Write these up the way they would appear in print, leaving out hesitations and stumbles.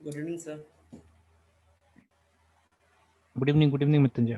Good evening sir. Good evening Mrityunjay.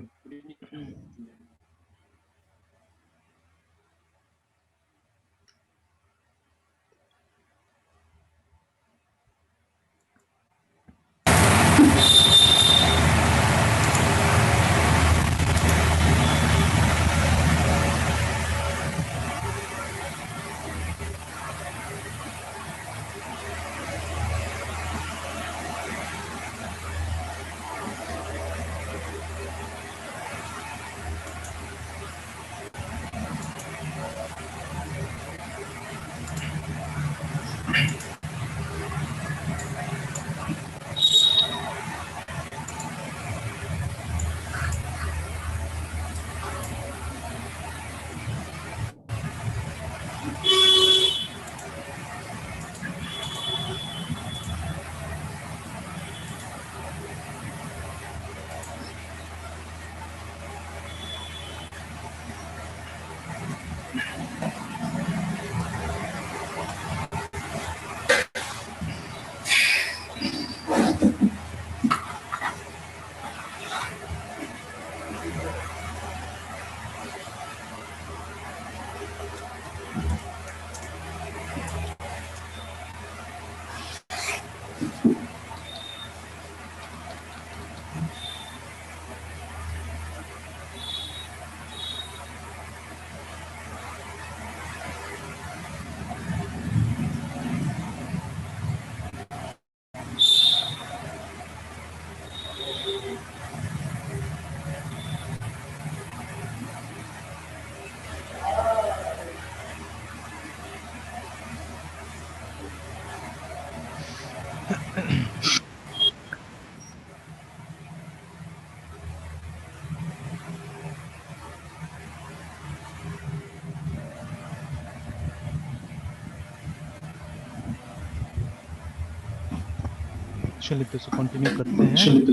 चलिए तो continue करते हैं। तो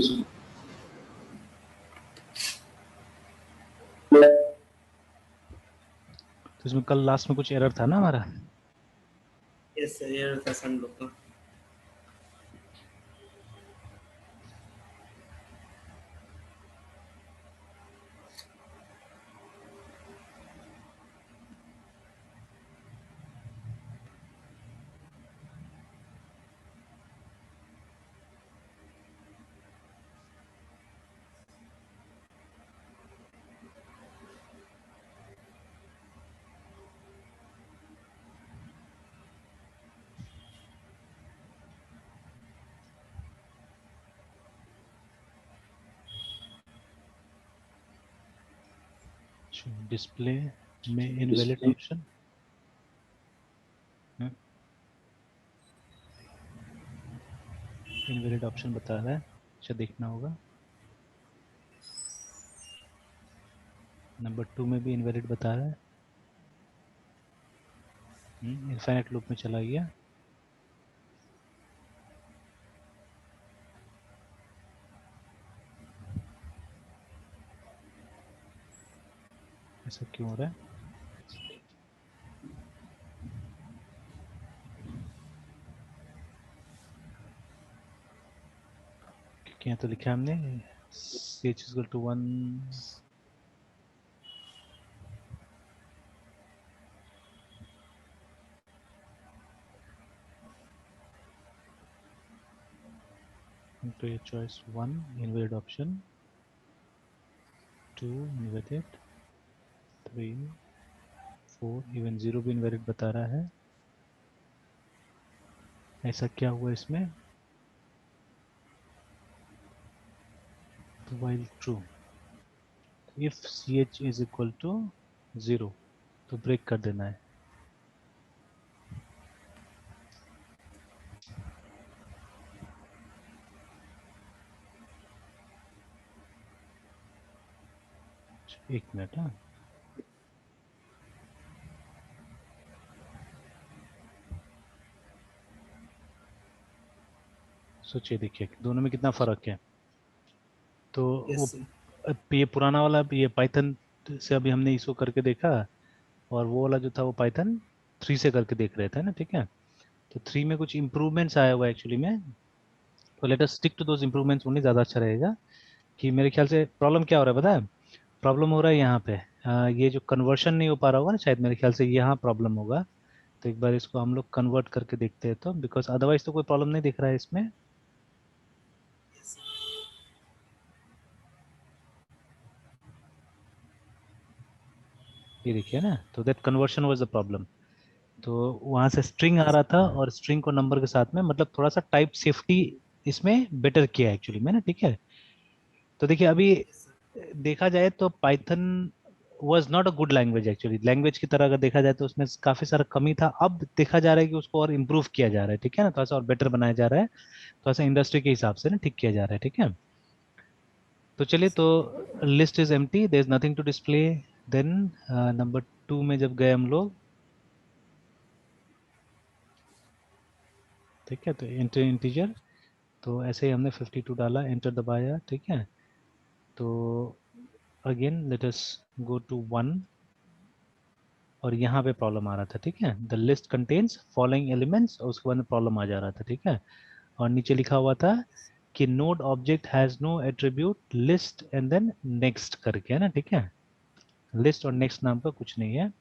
इसमें कल लास्ट में कुछ एरर था ना हमारा। यस सर, एरर था हम लोग का। डिस्प्ले में इनवैलिड ऑप्शन, इनवैलिड ऑप्शन बता रहा है। अच्छा देखना होगा। नंबर 2 में भी इनवैलिड बता रहा है। इनफाइनाइट लूप में चला गया। ऐसा क्यों हो रहा है? क्योंकि यहाँ तो लिखा है हमने CH=1 into your choice 1 invalid option, 2 invalid, 3 4 even 0 भी इनवैलिड बता रहा है। ऐसा क्या हुआ इसमें? तो while true if ch is equal to 0 तो ब्रेक कर देना है। एक मिनट। हाँ सोचिए, देखिए दोनों में कितना फर्क है। तो वो यस सर। ये पुराना वाला ये पाइथन से अभी हमने इसको करके देखा, और वो वाला जो था वो पाइथन 3 से करके देख रहे थे ना। ठीक है, तो 3 में कुछ इम्प्रूवमेंट्स आया हुआ एक्चुअली में। तो let us stick to those improvements only, ज़्यादा अच्छा रहेगा। कि मेरे ख्याल से प्रॉब्लम क्या हो रहा है पता है, प्रॉब्लम हो रहा है यहाँ पे ये जो कन्वर्शन नहीं हो पा रहा होगा ना शायद, मेरे ख्याल से यहाँ प्रॉब्लम होगा। तो एक बार इसको हम लोग कन्वर्ट करके देखते हैं, तो बिकॉज अदरवाइज तो कोई प्रॉब्लम नहीं दिख रहा है इसमें। ये देखिए ना, तो that conversion was the problem. तो वहां से स्ट्रिंग आ रहा था और स्ट्रिंग को नंबर के साथ में, मतलब थोड़ा सा टाइप सेफ्टी इसमें बेटर किया एक्चुअली मैंने, ठीक है। तो देखिए अभी यस सर। देखा जाए तो Python was not a good language actually, language की तरह अगर देखा जाए तो उसमें काफी सारा कमी था। अब देखा जा रहा है कि उसको और इम्प्रूव किया जा रहा है, ठीक है ना, थोड़ा सा और बेटर बनाया जा रहा है, थोड़ा सा इंडस्ट्री के हिसाब से ना ठीक किया जा रहा है, ठीक है। तो चलिए, तो list is empty, there is nothing to display. Then number 2 में जब गए हम लोग, ठीक है, तो एंटर इंटीजर, तो ऐसे ही हमने 52 डाला, एंटर दबाया, ठीक है। तो again let us go to 1, और यहाँ पे प्रॉब्लम आ रहा था, ठीक है, the list contains following elements, और उसके बाद में प्रॉब्लम आ जा रहा था, ठीक है। और नीचे लिखा हुआ था कि node object has no attribute list and then next करके, है ना, ठीक है। लिस्ट और नेक्स्ट नाम का कुछ नहीं है।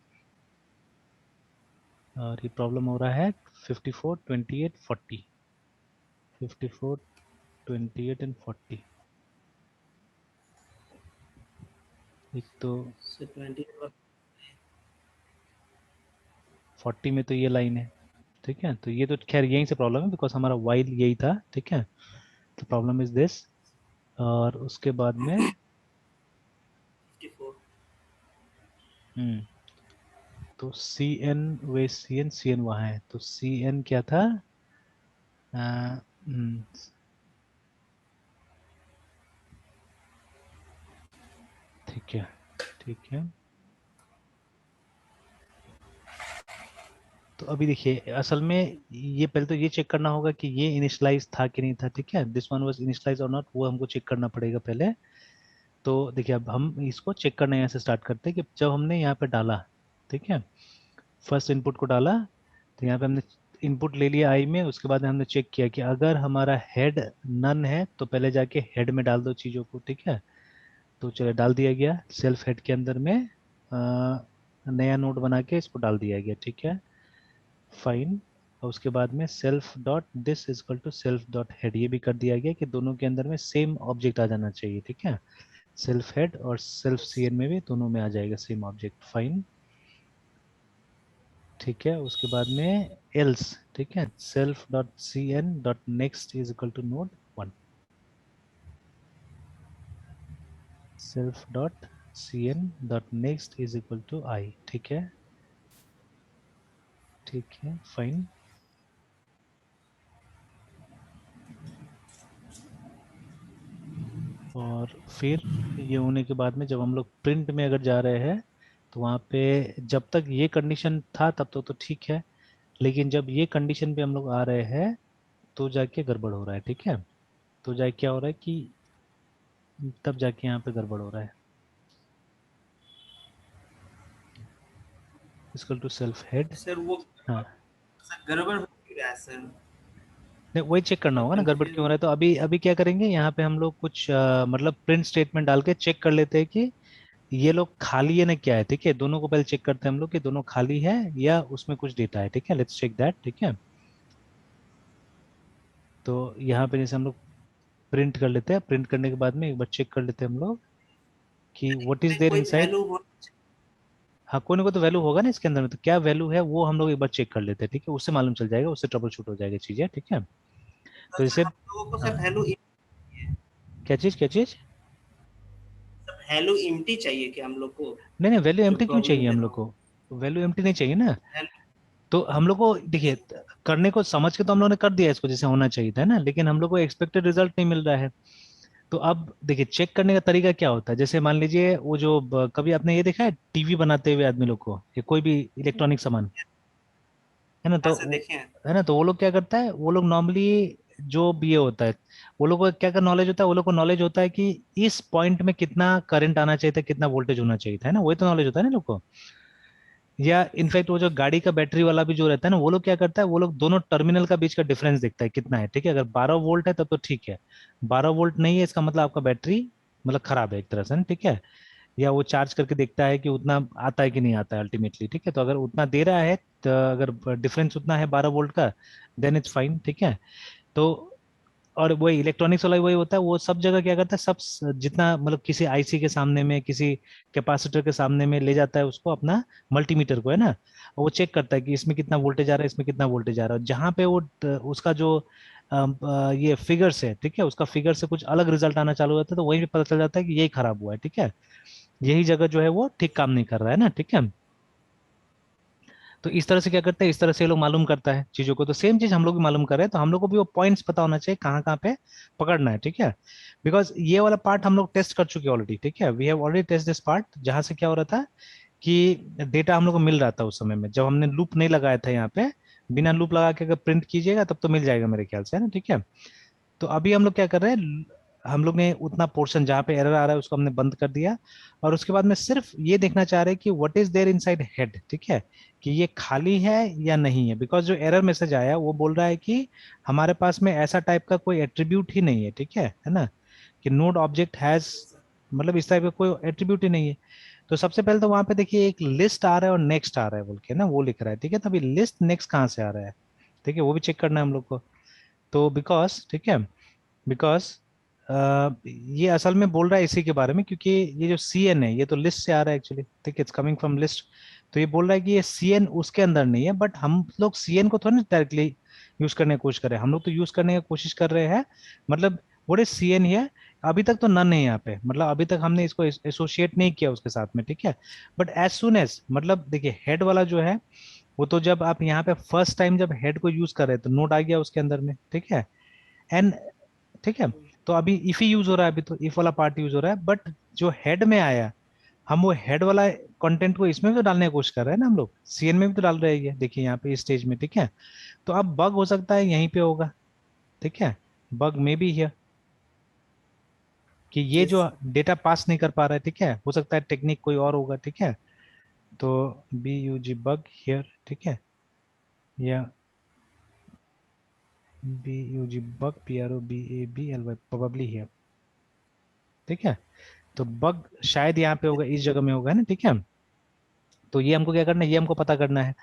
और ये प्रॉब्लम हो रहा है 54, 28, 40, 54, 28 एंड 40। एक तो सर 20 40 में तो ये लाइन है, ठीक है, तो ये तो खैर यहीं से प्रॉब्लम है बिकॉज हमारा वाइल यही था, ठीक है। तो प्रॉब्लम इज दिस। और उसके बाद में 54। तो सी एन, वे सी एन वहाँ है, तो सी एन क्या था, अ, हम्म, ठीक है, ठीक है। तो अभी देखिए असल में ये पहले तो ये चेक करना होगा कि ये इनिशलाइज था कि नहीं था, ठीक है, दिस वन वाज इनिशलाइज और नॉट, वो हमको चेक करना पड़ेगा पहले। तो देखिए अब हम इसको चेक करना यहाँ से स्टार्ट करते हैं कि जब हमने यहाँ पे डाला, ठीक है, फर्स्ट इनपुट को डाला, तो यहाँ पे हमने इनपुट ले लिया आई में, उसके बाद हमने चेक किया कि अगर हमारा हेड नन है तो पहले जाके हेड में डाल दो चीज़ों को, ठीक है। तो चलो डाल दिया गया, सेल्फ हेड के अंदर में नया नोड बना के इसको डाल दिया गया, ठीक है, फाइन। और उसके बाद में self dot this is equal to self dot head, ये भी कर दिया गया कि दोनों के अंदर में सेम ऑब्जेक्ट आ जाना चाहिए, ठीक है, सेल्फ हेड और सेल्फ सी एन में भी दोनों में आ जाएगा सेम ऑब्जेक्ट, फाइन, ठीक है। उसके बाद में एल्स, ठीक है, self dot C N dot next is equal to node 1, self dot C N dot next is equal to I, ठीक है, ठीक है, फाइन। और फिर ये होने के बाद में जब हम लोग प्रिंट में अगर जा रहे हैं, तो वहाँ पे जब तक ये कंडीशन था तब तक तो ठीक है, लेकिन जब ये कंडीशन पे हम लोग आ रहे हैं तो जाके गड़बड़ हो रहा है, ठीक है। तो जाके क्या हो रहा है कि तब जाके यहाँ पे गड़बड़ हो रहा है, equal to self head. Sir वो हाँ, सर गड़बड़ हो क्यों रहा है सर? नहीं वही चेक करना थोड़ा होगा ना गड़बड़ कंफ्यूज क्यों हो हो। रहा है। तो अभी अभी क्या करेंगे, यहाँ पे हम लोग कुछ मतलब प्रिंट स्टेटमेंट डाल के चेक कर लेते हैं कि ये लोग खाली है ना क्या है, ठीक है, दोनों को पहले चेक करते हैं हम लोग कि दोनों खाली है या उसमें कुछ डेटा है, ठीक है, लेट्स चेक दैट, ठीक है। तो यहाँ पे जैसे हम लोग प्रिंट कर लेते हैं, प्रिंट करने के बाद में एक बार चेक कर लेते हैं हम लोग कि व्हाट इज देयर कोई इनसाइड। वैल्यू हो। हाँ, कोई ना कोई तो वैल्यू होगा ना इसके अंदर में, तो क्या वैल्यू है वो हम लोग एक बार चेक कर लेते हैं, ठीक है, उससे मालूम चल जाएगा, उससे ट्रबल शूट हो जाएगा चीजें, ठीक है। तो तो सर जैसे हम लोगों को हाँ, सर वैल्यू क्या चीज, क्या चीज, सब वैल्यू इम्प्टी चाहिए कि हम लोग को नहीं नहीं, वैल्यू जो एम्प्टी क्यों प्रॉब्लम चाहिए दे हम रहा लोग हो। को, वैल्यू एम्प्टी नहीं चाहिए ना। वैल्यू तो हम लोग को देखिए करने को समझ के तो हम लोग ने कर दिया इसको जैसे होना चाहिए था ना, लेकिन हम लोग को एक्सपेक्टेड रिजल्ट नहीं मिल रहा है। तो अब देखिए चेक करने का तरीका क्या होता है, जैसे मान लीजिए वो जो कभी आपने ये देखा है टीवी बनाते हुए आदमी लोग को, या कोई भी इलेक्ट्रॉनिक सामान, है ना, हाँ तो सर देखे हैं। है ना, तो वो लोग क्या करता है, वो लोग नॉर्मली जो भी ये होता है, वो लोग को क्या क्या नॉलेज होता है, वो लोग को नॉलेज होता है कि इस पॉइंट में कितना करंट आना चाहिए था, कितना वोल्टेज होना चाहिए था, है ना, वही तो नॉलेज होता है ना लोग को। या इनफैक्ट वो जो गाड़ी का बैटरी वाला भी जो रहता है ना, वो लोग क्या करता है, वो लोग दोनों टर्मिनल का बीच का डिफरेंस देखता है कितना है, ठीक है। अगर 12 वोल्ट है तब तो ठीक है, 12 वोल्ट नहीं है इसका मतलब आपका बैटरी मतलब खराब है एक तरह से ना, ठीक है। या वो चार्ज करके देखता है कि उतना आता है कि नहीं आता है अल्टीमेटली, ठीक है। तो अगर उतना दे रहा है, तो अगर डिफरेंस उतना है 12 वोल्ट का, देन इट्स फाइन, ठीक है। तो और वही इलेक्ट्रॉनिक्स वाला वही होता है, वो सब जगह क्या करता है, सब जितना मतलब किसी आईसी के सामने में, किसी कैपेसिटर के सामने में ले जाता है उसको, अपना मल्टीमीटर को, है ना। और वो चेक करता है कि इसमें कितना वोल्टेज आ रहा है, इसमें कितना वोल्टेज आ रहा है। जहाँ पे वो उसका जो ये फिगर से, ठीक है, उसका फिगर से कुछ अलग रिजल्ट आना चालू होता है, तो वहीं पे पता चल जाता है कि यही खराब हुआ है, ठीक है। यही जगह जो है वो ठीक काम नहीं कर रहा है ना, ठीक है। तो इस तरह से क्या करते हैं, इस तरह से ये लोग मालूम करता है चीजों को। तो सेम चीज हम लोग भी मालूम कर रहे हैं, तो हम लोग को भी वो पॉइंट्स पता होना चाहिए कहाँ कहाँ पे पकड़ना है, ठीक है। बिकॉज ये वाला पार्ट हम लोग टेस्ट कर चुके हैं ऑलरेडी, ठीक है। We have already test this part, जहां से क्या हो रहा था कि डेटा हम लोग को मिल रहा था उस समय में, जब हमने लूप नहीं लगाया था यहाँ पे। बिना लूप लगा के अगर प्रिंट कीजिएगा तब तो मिल जाएगा मेरे ख्याल से, है ना, ठीक है। तो अभी हम लोग क्या कर रहे हैं, हम लोग ने उतना पोर्शन जहाँ पे एरर आ रहा है उसको हमने बंद कर दिया। और उसके बाद में सिर्फ ये देखना चाह रहे हैं कि what is there inside head, ठीक है, कि ये खाली है या नहीं है। बिकॉज जो एरर मैसेज आया वो बोल रहा है कि हमारे पास में ऐसा टाइप का कोई एट्रीब्यूट ही नहीं है, ठीक है ना। कि नोड ऑब्जेक्ट हैज, मतलब इस टाइप का कोई एट्रीब्यूट ही नहीं है। तो सबसे पहले तो वहां पे देखिए एक लिस्ट आ रहा है और नेक्स्ट आ रहा है बोल के ना, वो लिख रहा है, ठीक है। तो अभी लिस्ट नेक्स्ट कहाँ से आ रहा है, ठीक है, वो भी चेक करना है हम लोग को। तो बिकॉज, ठीक है, बिकॉज ये असल में बोल रहा है इसी के बारे में, क्योंकि ये जो सी एन है ये तो लिस्ट से आ रहा है एक्चुअली, ठीक है, इट्स कमिंग फ्रॉम लिस्ट। तो ये बोल रहा है कि ये सी एन उसके अंदर नहीं है, बट हम लोग सी एन को थोड़ी ना डायरेक्टली यूज करने की कोशिश कर रहे हैं, हम लोग तो यूज करने की कोशिश कर रहे हैं। मतलब वो सी एन ही है। अभी तक तो नन है यहाँ पे, मतलब अभी तक हमने इसको एसोसिएट नहीं किया उसके साथ में, ठीक है। बट एज सुन एज, मतलब देखिए हेड वाला जो है, वो तो जब आप यहाँ पे फर्स्ट टाइम जब हेड को यूज कर रहे हैं तो नोड आ गया उसके अंदर में, ठीक है। एंड, ठीक है। तो अभी इफ ही यूज हो रहा है, अभी तो इफ वाला पार्ट यूज हो रहा है, बट जो हेड में आया, हम वो हेड वाला कंटेंट को इसमें भी तो डालने की कोशिश कर रहे हैं ना हम लोग, सीएन में भी तो डाल रहे हैं ये, देखिए यहाँ पे इस स्टेज में, ठीक है। तो अब बग हो सकता है यहीं पे होगा, ठीक है। बग में भी है कि ये यस जो सर। डेटा पास नहीं कर पा रहा है, ठीक है, हो सकता है टेक्निक कोई और होगा, ठीक है। तो B U G bug here, ठीक है, या B U G bug P R O B A B L Y probably here, ठीक है। तो बग शायद यहाँ पे होगा, इस जगह में होगा ना, ठीक है। तो ये हमको क्या करना है, ये हमको पता करना है।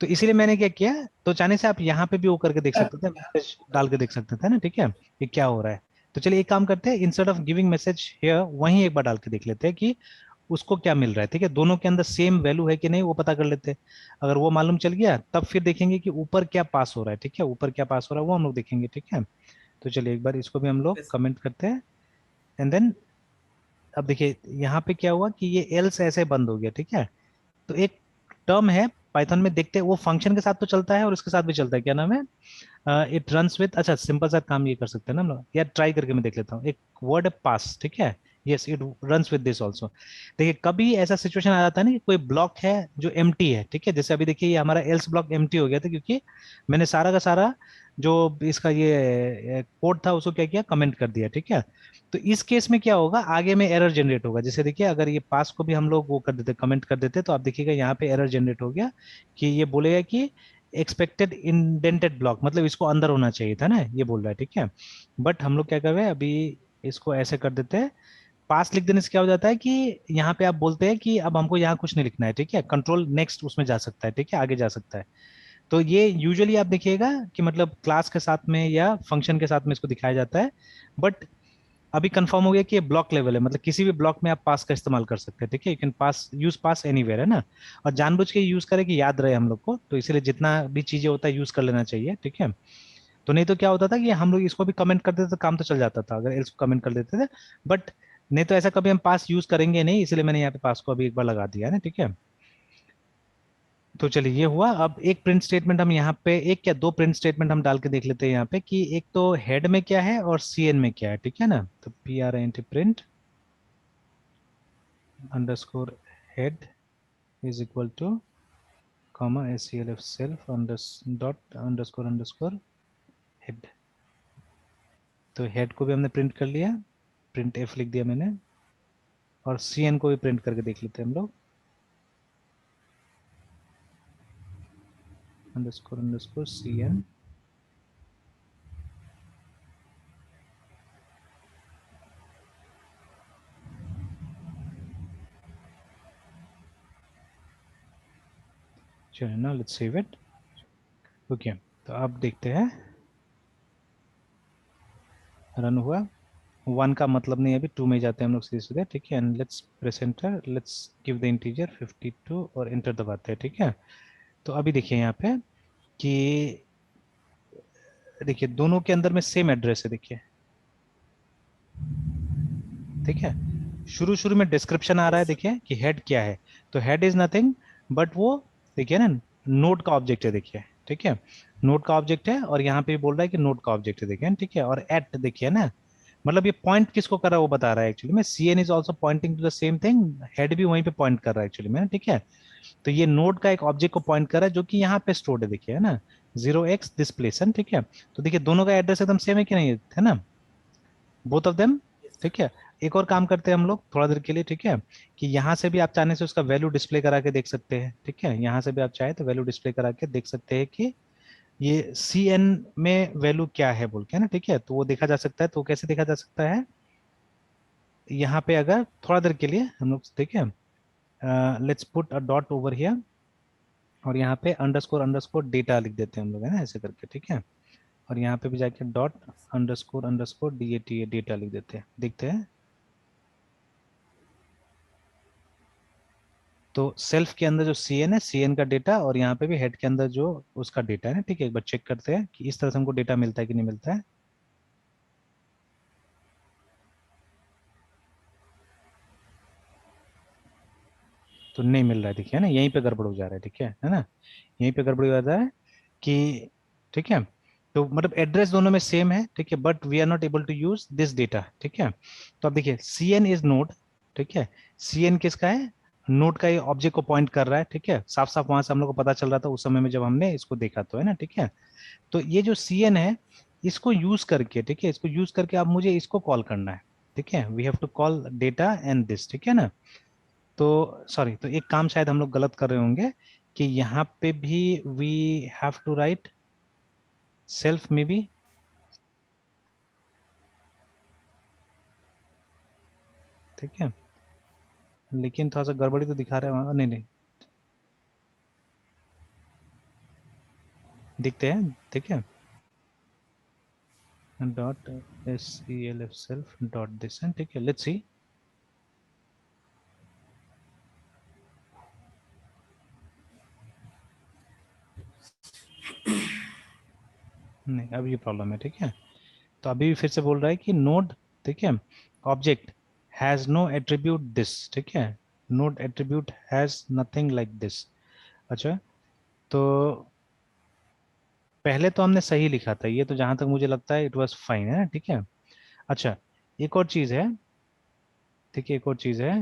तो इसीलिए मैंने क्या किया, तो चाहने से आप यहाँ पे भी वो करके देख सकते थे, मैसेज डाल के देख सकते थे ना, ठीक है, कि क्या हो रहा है। तो चलिए एक काम करते हैं, instead of giving message here, वहीं एक बार डाल के देख लेते हैं कि उसको क्या मिल रहा है, ठीक है। दोनों के अंदर सेम वैल्यू है कि नहीं वो पता कर लेते हैं। अगर वो मालूम चल गया तब फिर देखेंगे कि ऊपर क्या पास हो रहा है, ठीक है, ऊपर क्या पास हो रहा है वो हम लोग देखेंगे, ठीक है। तो चलिए एक बार इसको भी हम लोग ओके सर। कमेंट करते हैं। एंड देन अब देखिए यहाँ पे क्या हुआ कि ये एल्स ऐसे बंद हो गया, ठीक है। तो एक टर्म है पाइथन में, देखते हैं वो फंक्शन के साथ तो चलता है और इसके साथ भी चलता है, क्या नाम है, इट रन्स विद, अच्छा सिंपल सा काम ये कर सकते हैं ना हम लोग, या ट्राई करके मैं देख लेता हूँ, एक वर्ड है पास, ठीक है। Yes it runs with this also. देखिए कभी ऐसा सिचुएशन आ जाता है ना कि कोई ब्लॉक है जो एम्प्टी है, ठीक है। जैसे अभी देखिए ये हमारा एल्स ब्लॉक एम्प्टी हो गया था, क्योंकि मैंने सारा का सारा जो इसका ये कोड था उसको क्या किया, कमेंट कर दिया, ठीक है। तो इस केस में क्या होगा, आगे में एरर जनरेट होगा। जैसे देखिए अगर ये पास को भी हम लोग वो कर देते, कमेंट कर देते, तो आप देखिएगा यहाँ पे एरर जनरेट हो गया कि ये बोलेगा कि एक्सपेक्टेड इंडेंटेड ब्लॉक, मतलब इसको अंदर होना चाहिए था ना, ये बोल रहा है, ठीक है। बट हम लोग क्या कर रहे हैं अभी, इसको ऐसे कर देते हैं। पास लिख देने से क्या हो जाता है कि यहाँ पे आप बोलते हैं कि अब हमको यहाँ कुछ नहीं लिखना है, ठीक है, कंट्रोल नेक्स्ट उसमें जा सकता है, ठीक है, आगे जा सकता है। तो ये यूजुअली आप देखिएगा कि मतलब क्लास के साथ में या फंक्शन के साथ में इसको दिखाया जाता है। बट अभी कंफर्म हो गया कि ये ब्लॉक लेवल है, मतलब किसी भी ब्लॉक में आप पास का इस्तेमाल कर सकते हैं, ठीक है, you can pass use pass anywhere, है ना। और जानबूझ के यूज करें कि याद रहे हम लोग को, तो इसीलिए जितना भी चीजें होता है यूज कर लेना चाहिए, ठीक है। तो नहीं तो क्या होता था कि हम लोग इसको भी कमेंट कर देते तो काम तो चल जाता था, अगर एल्स को कमेंट कर देते थे। बट नहीं तो ऐसा कभी हम पास यूज करेंगे नहीं, इसलिए मैंने यहाँ पे पास को अभी एक बार लगा दिया है ना, ठीक है। तो चलिए ये हुआ। अब एक प्रिंट स्टेटमेंट हम यहाँ पे, एक क्या दो प्रिंट स्टेटमेंट हम डाल के देख लेते हैं यहाँ पे, कि एक तो हेड में क्या है और सीएन में क्या है, ठीक है ना। तो P R N T print underscore head is equal to comma SCLF self dot underscore underscore head. तो हेड को भी हमने प्रिंट कर लिया, प्रिंट एफ लिख दिया मैंने। और सीएन को भी प्रिंट करके देख लेते हैं हम लोग। underscore cn चलिए ना, लेट्स सेव इट। ओके, तो अब देखते हैं, रन हुआ। 1 का मतलब नहीं है, अभी 2 में जाते हैं हम लोग सीधे सीधे, ठीक है। And let's press enter, let's give the integer 52 और एंटर दबाते हैं, ठीक है। तो अभी देखिए यहाँ पे कि देखिए दोनों के अंदर में सेम एड्रेस है, देखिए, ठीक है। शुरू शुरू में डिस्क्रिप्शन आ रहा है, यस सर। देखिए कि हेड क्या है। तो हेड इज नथिंग बट वो, देखिए ना, नोड का ऑब्जेक्ट है, देखिए, ठीक है। नोड का ऑब्जेक्ट है, और यहाँ पे भी बोल रहा है कि नोड का ऑब्जेक्ट है, देखिए, ठीक है। और एट देखिए ना, मतलब ये पॉइंट किसको कर रहा है वो बता रहा है एक्चुअली में। C N is also pointing to the same thing, head भी वहीं पे पॉइंट कर रहा है एक्चुअली में, ठीक है। तो ये नोड का एक ऑब्जेक्ट को पॉइंट कर रहा है जो कि यहाँ पे स्टोर्ड है, देखिए, है ना, 0x दिस प्लेसन, ठीक है। तो देखिए दोनों का एड्रेस एकदम सेम है कि नहीं, है ना, both of them, yes sir. ठीक है। एक और काम करते हैं हम लोग थोड़ा देर के लिए, ठीक है, कि यहाँ से भी आप चाहने से उसका वैल्यू डिस्प्ले करा के देख सकते हैं, ठीक है। यहाँ से भी आप चाहे तो वैल्यू डिस्प्ले करा के देख सकते हैं कि ये सी एन में वैल्यू क्या है बोल के ना, ठीक है। तो वो देखा जा सकता है। तो कैसे देखा जा सकता है, यहाँ पे अगर थोड़ा देर के लिए हम लोग, ठीक है, let's put a dot over here, और यहाँ पे अंडरस्कोर अंडरस्कोर डेटा लिख देते हैं हम लोग, है ना, ऐसे करके, ठीक है। और यहाँ पे भी जाके dot underscore underscore D data लिख देते हैं, देखते हैं। तो सेल्फ के अंदर जो सी एन है, सी एन का डेटा, और यहाँ पे भी हेड के अंदर जो उसका डेटा है ना, ठीक है। एक बार चेक करते हैं कि इस तरह से हमको डेटा मिलता है कि नहीं मिलता है। तो नहीं मिल रहा है, देखिए ना, यहीं पे गड़बड़ हो जा रहा है, ठीक है ना, यहीं पे गड़बड़ हो जाता है कि, ठीक है। तो मतलब एड्रेस दोनों में सेम है, ठीक है, but we are not able to use this data, ठीक है। तो अब देखिए सी एन इज नोड, ठीक है। सी एन किसका है, नोड का, ये ऑब्जेक्ट को पॉइंट कर रहा है, ठीक है। साफ साफ वहां से हम लोग को पता चल रहा था उस समय में जब हमने इसको देखा, तो है ना, ठीक है। तो ये जो सी एन है, इसको यूज करके, ठीक है, इसको यूज करके अब मुझे इसको कॉल करना है, ठीक है। We have to call data and this, ठीक है ना। तो सॉरी, तो एक काम शायद हम लोग गलत कर रहे होंगे कि यहाँ पे भी we have to write self में भी, ठीक है। लेकिन थोड़ा सा गड़बड़ी तो दिखा रहा है वहाँ, नहीं नहीं, दिखते हैं, ठीक है। Dot S E L F self dot this, ठीक है, लेट्स सी। नहीं, अब ये प्रॉब्लम है, ठीक है। तो अभी भी फिर से बोल रहा है कि नोड, ठीक है, object has no attribute this, ठीक है। Node attribute has nothing like this. अच्छा, तो पहले तो हमने सही लिखा था, ये तो जहां तक मुझे लगता है इट वाज फाइन, है ना, ठीक है। अच्छा, एक और चीज है, ठीक है, एक और चीज है,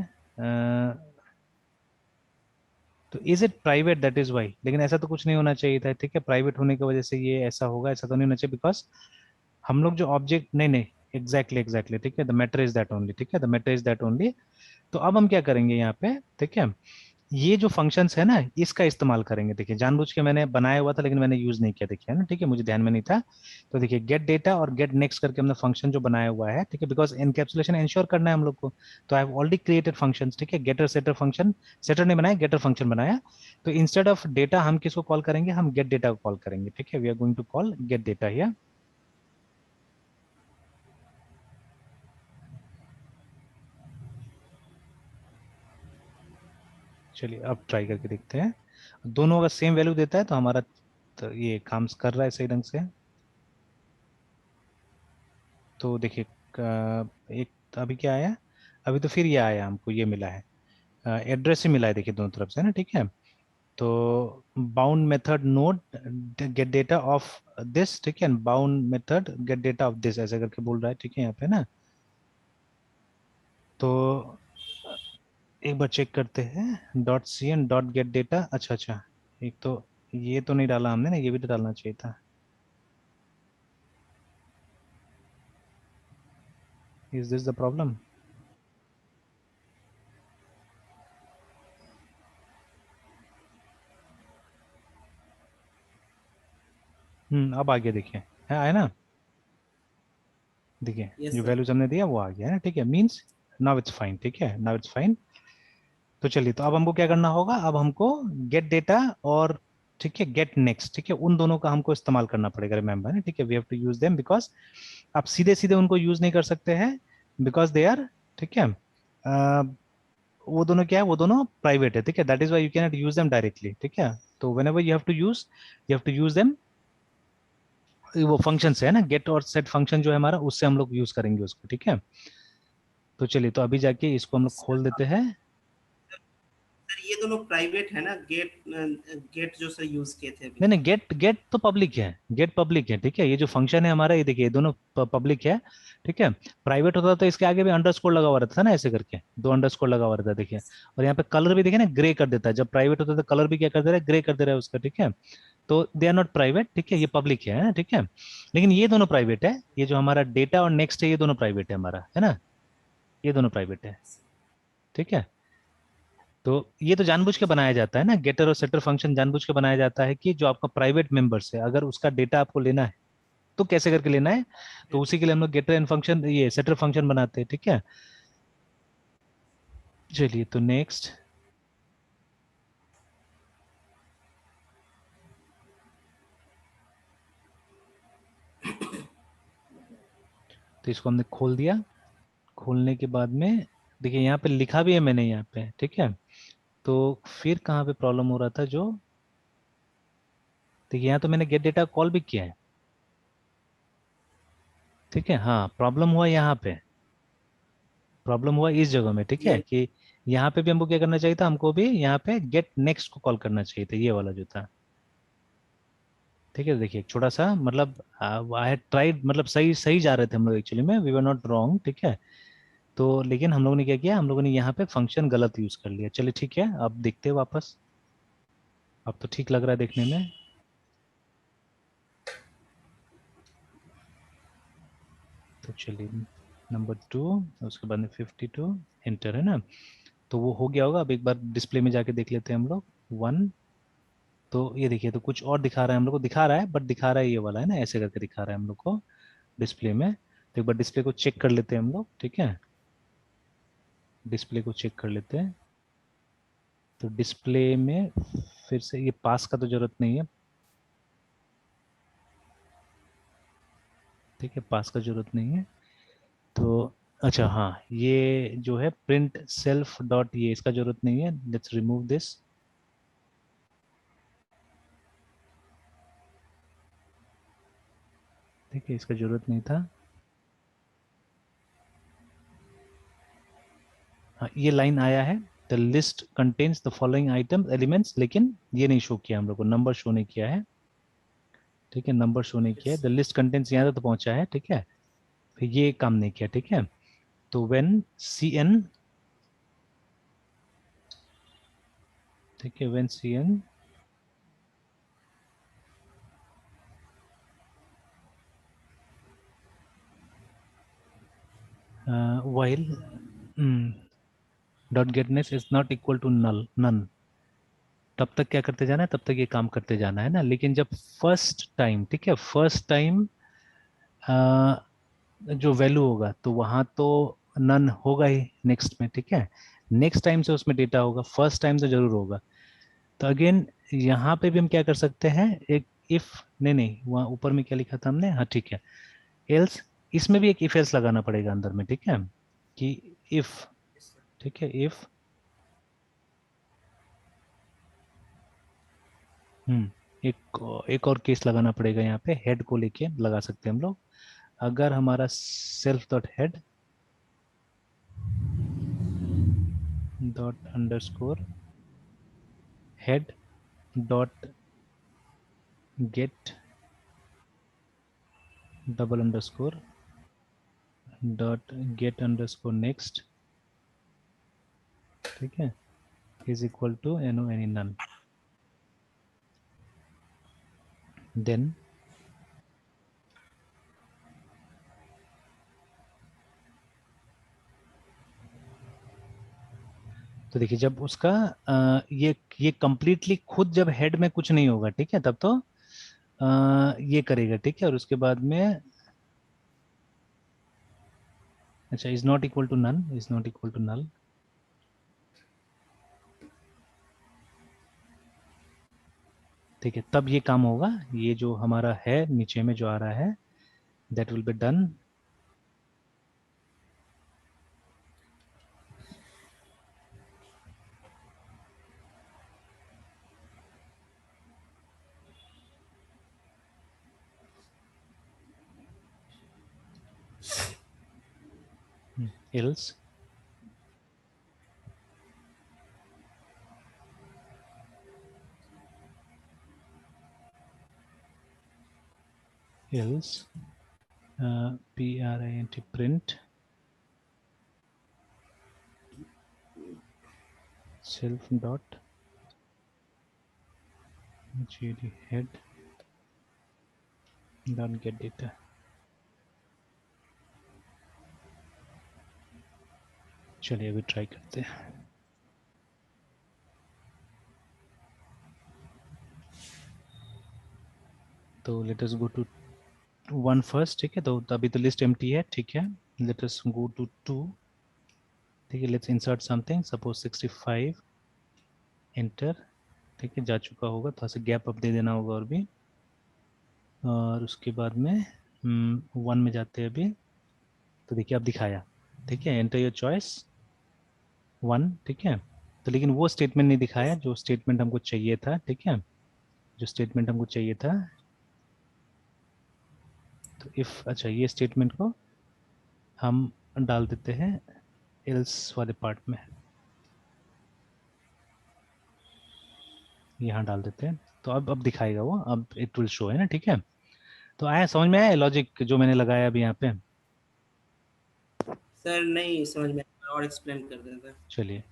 तो is it private, that is why, लेकिन ऐसा तो कुछ नहीं होना चाहिए था, ठीक है। प्राइवेट होने की वजह से ये ऐसा होगा, ऐसा तो नहीं होना चाहिए, बिकॉज हम लोग जो ऑब्जेक्ट, नहीं नहीं, एग्जैक्टली एग्जैक्टली, ठीक है, the matter is that only, ठीक है, the matter is that only. तो अब हम क्या करेंगे यहाँ पे, ठीक है, ये जो फंक्शंस है ना, इसका इस्तेमाल करेंगे। देखिए जानबूझ के मैंने बनाया हुआ था लेकिन मैंने यूज नहीं किया, देखिए, है ना, ठीक है, मुझे ध्यान में नहीं था। तो देखिए गेट डेटा और गेट नेक्स्ट करके हमने फंक्शन जो बनाया हुआ है, ठीक है, बिकॉज एनकैप्सुलेशन इंश्योर करना है हम लोग को। तो I have already created functions, ठीक है, गेटर सेटर फंक्शन, सेटर नहीं बनाया, गेटर फंक्शन बनाया। तो इंस्टेड ऑफ डेटा हम किसको कॉल करेंगे, हम गेट डेटा को कॉल करेंगे, ठीक है। We are going to call get data here. चलिए अब ट्राई करके देखते हैं, दोनों का सेम वैल्यू देता है तो हमारा, तो ये काम कर रहा है सही ढंग से। तो देखिए एक अभी क्या आया, अभी तो फिर ये आया, हमको ये मिला है, एड्रेस ही मिला है, देखिए दोनों तरफ से ना, ठीक है। तो bound method node gate data of this, ठीक है, bound method gate data of this, ऐसे करके बोल रहा है, ठीक है, यहाँ पे ना। तो एक बार चेक करते हैं, dot C N dot get data, अच्छा अच्छा, एक तो ये तो नहीं डाला हमने ना, ये भी तो डालना चाहिए था। Is this the problem. अब आ गया, देखिए है, आया ना, देखिए यस जो सर। वैल्यूज हमने दिया वो आ गया है, ठीक है, मीन्स नाउ इट्स फाइन, ठीक है, नाउ इट्स फाइन। तो चलिए, तो अब हमको क्या करना होगा, अब हमको गेट डेटा और, ठीक है, गेट नेक्स्ट, ठीक है, उन दोनों का हमको इस्तेमाल करना पड़ेगा, रिमेंबर है, ठीक है, we have to use them because आप सीधे सीधे उनको यूज नहीं कर सकते हैं, बिकॉज दे आर, ठीक है, वो दोनों क्या है, वो दोनों प्राइवेट है, ठीक है, that is why you can not use them directly, ठीक है। तो whenever you have to use them, वो फंक्शन से है ना, गेट और सेट फंक्शन जो है हमारा, उससे हम लोग यूज करेंगे उसको, ठीक है। तो चलिए, तो अभी जाके इसको हम लोग खोल देते हैं। सर ये दोनों प्राइवेट है ना, गेट गेट जो सर यूज किए थे अभी। नहीं नहीं, गेट गेट तो पब्लिक है, गेट पब्लिक है, ठीक है, ये जो फंक्शन है हमारा, ये देखिए, ये दोनों पब्लिक है, ठीक है। प्राइवेट होता तो इसके आगे भी अंडरस्कोर लगा हुआ रहता था ना, ऐसे करके दो अंडरस्कोर लगा हुआ रहता है, देखिए। और यहाँ पे कलर भी देखिए ना, ग्रे कर देता है, जब प्राइवेट होता है तो कलर भी क्या कर दे रहा है, ग्रे कर दे रहा है उसका, ठीक है। तो दे आर नॉट प्राइवेट, ठीक है, ये पब्लिक है, ठीक है। लेकिन ये दोनों प्राइवेट है, ये जो हमारा डेटा और नेक्स्ट है, ये दोनों प्राइवेट है हमारा, है ना, ये दोनों प्राइवेट है, ठीक है। तो ये तो जानबूझ के बनाया जाता है ना, गेटर और सेटर फंक्शन जानबूझ के बनाया जाता है कि जो आपका प्राइवेट मेंबर्स है, अगर उसका डेटा आपको लेना है तो कैसे करके लेना है, तो उसी के लिए हम लोग गेटर एंड फंक्शन, ये सेटर फंक्शन बनाते हैं, ठीक है। चलिए, तो नेक्स्ट, तो इसको हमने खोल दिया। खोलने के बाद में देखिए, यहाँ पे लिखा भी है मैंने यहाँ पे, ठीक है। तो फिर कहाँ पे प्रॉब्लम हो रहा था, जो देखिए, यहाँ तो मैंने गेट डेटा कॉल भी किया है, ठीक है। हाँ, प्रॉब्लम हुआ यहाँ पे, प्रॉब्लम हुआ इस जगह में, ठीक है, ये कि यहाँ पे भी हमको क्या करना चाहिए था, हमको भी यहाँ पे गेट नेक्स्ट को कॉल करना चाहिए था, ये वाला जो था, ठीक है। देखिए, एक छोटा सा मतलब, आई हैड ट्राइड, मतलब सही सही जा रहे थे हम लोग, एक्चुअली में वी वर नॉट रॉन्ग, ठीक है। तो लेकिन हम लोगों ने क्या किया, हम लोगों ने यहाँ पे फंक्शन गलत यूज कर लिया, चलिए ठीक है, अब देखते हैं वापस। अब तो ठीक लग रहा है देखने में। तो चलिए, नंबर 2, उसके बाद में 52, एंटर, है ना। तो वो हो गया होगा, अब एक बार डिस्प्ले में जाके देख लेते हैं हम लोग, 1। तो ये देखिए, तो कुछ और दिखा रहा है हम लोग को, दिखा रहा है, बट दिखा रहा है ये वाला, है ना, ऐसे करके दिखा रहा है हम लोग को डिस्प्ले में। तो एक बार डिस्प्ले को चेक कर लेते हैं हम लोग, ठीक है, डिस्प्ले को चेक कर लेते हैं। तो डिस्प्ले में फिर से ये पास का तो जरूरत नहीं है, ठीक है, पास का जरूरत नहीं है। तो अच्छा, हाँ, ये जो है प्रिंट सेल्फ डॉट, ये इसका जरूरत नहीं है, लेट्स रिमूव दिस, ठीक है, इसका जरूरत नहीं था। हाँ, ये लाइन आया है, the list contains the following item elements, लेकिन ये नहीं शो किया हम लोग को, नंबर शो नहीं किया है, ठीक है, नंबर शो नहीं किया है, द लिस्ट कंटेंट्स यहाँ तक तो पहुंचा है, ठीक है, फिर ये काम नहीं किया, ठीक है। तो व्हेन सी एन, ठीक है, when C N while dot get next is not equal to null none, तब तक क्या करते जाना है, तब तक ये काम करते जाना है ना। लेकिन जब फर्स्ट टाइम, ठीक है, फर्स्ट टाइम जो वैल्यू होगा, तो वहां तो नन होगा ही नेक्स्ट में, ठीक है। नेक्स्ट टाइम से उसमें डेटा होगा, फर्स्ट टाइम से जरूर होगा। तो अगेन यहाँ पे भी हम क्या कर सकते हैं, एक इफ, नहीं नहीं, वहाँ ऊपर में क्या लिखा था हमने, हाँ ठीक है, एल्स, इसमें भी एक इफ एल्स लगाना पड़ेगा अंदर में, ठीक है, कि इफ, ठीक है, इफ, एक और केस लगाना पड़ेगा यहाँ पे, हेड को लेके लगा सकते हैं हम लोग। अगर हमारा self dot head dot underscore head dot get double underscore dot get underscore next, ठीक है, is equal to no any none, then तो देखिए, जब उसका ये कंप्लीटली खुद जब हेड में कुछ नहीं होगा, ठीक है, तब तो ये करेगा, ठीक है। और उसके बाद में अच्छा, is not equal to none, is not equal to null, ठीक है। तब ये काम होगा, ये जो हमारा है नीचे में जो आ रहा है, that will be done else else print self dot gd head dot get data। चलिए अभी ट्राई करते हैं। तो let us go to one first, ठीक है। तो अभी तो लिस्ट एम्प्टी है, ठीक है। Let us go to two, ठीक है। Let's insert something, suppose 65, enter, ठीक है। जा चुका होगा, थोड़ा सा गैप अप दे देना होगा और भी। और उसके बाद में वन में जाते हैं अभी, तो देखिए अब दिखाया, ठीक है। एंटर योर चॉइस वन, ठीक है। तो लेकिन वो स्टेटमेंट नहीं दिखाया जो स्टेटमेंट हमको चाहिए था, ठीक है। जो स्टेटमेंट हमको चाहिए था, तो इफ, अच्छा ये स्टेटमेंट को हम डाल देते हैं एल्स वाले पार्ट में, यहाँ डाल देते हैं। तो अब दिखाएगा वो, अब इट विल शो, है ना, ठीक है। तो आया, समझ में आया लॉजिक जो मैंने लगाया अभी यहाँ पे? सर नहीं समझ में आया, और एक्सप्लेन कर देते। चलिए,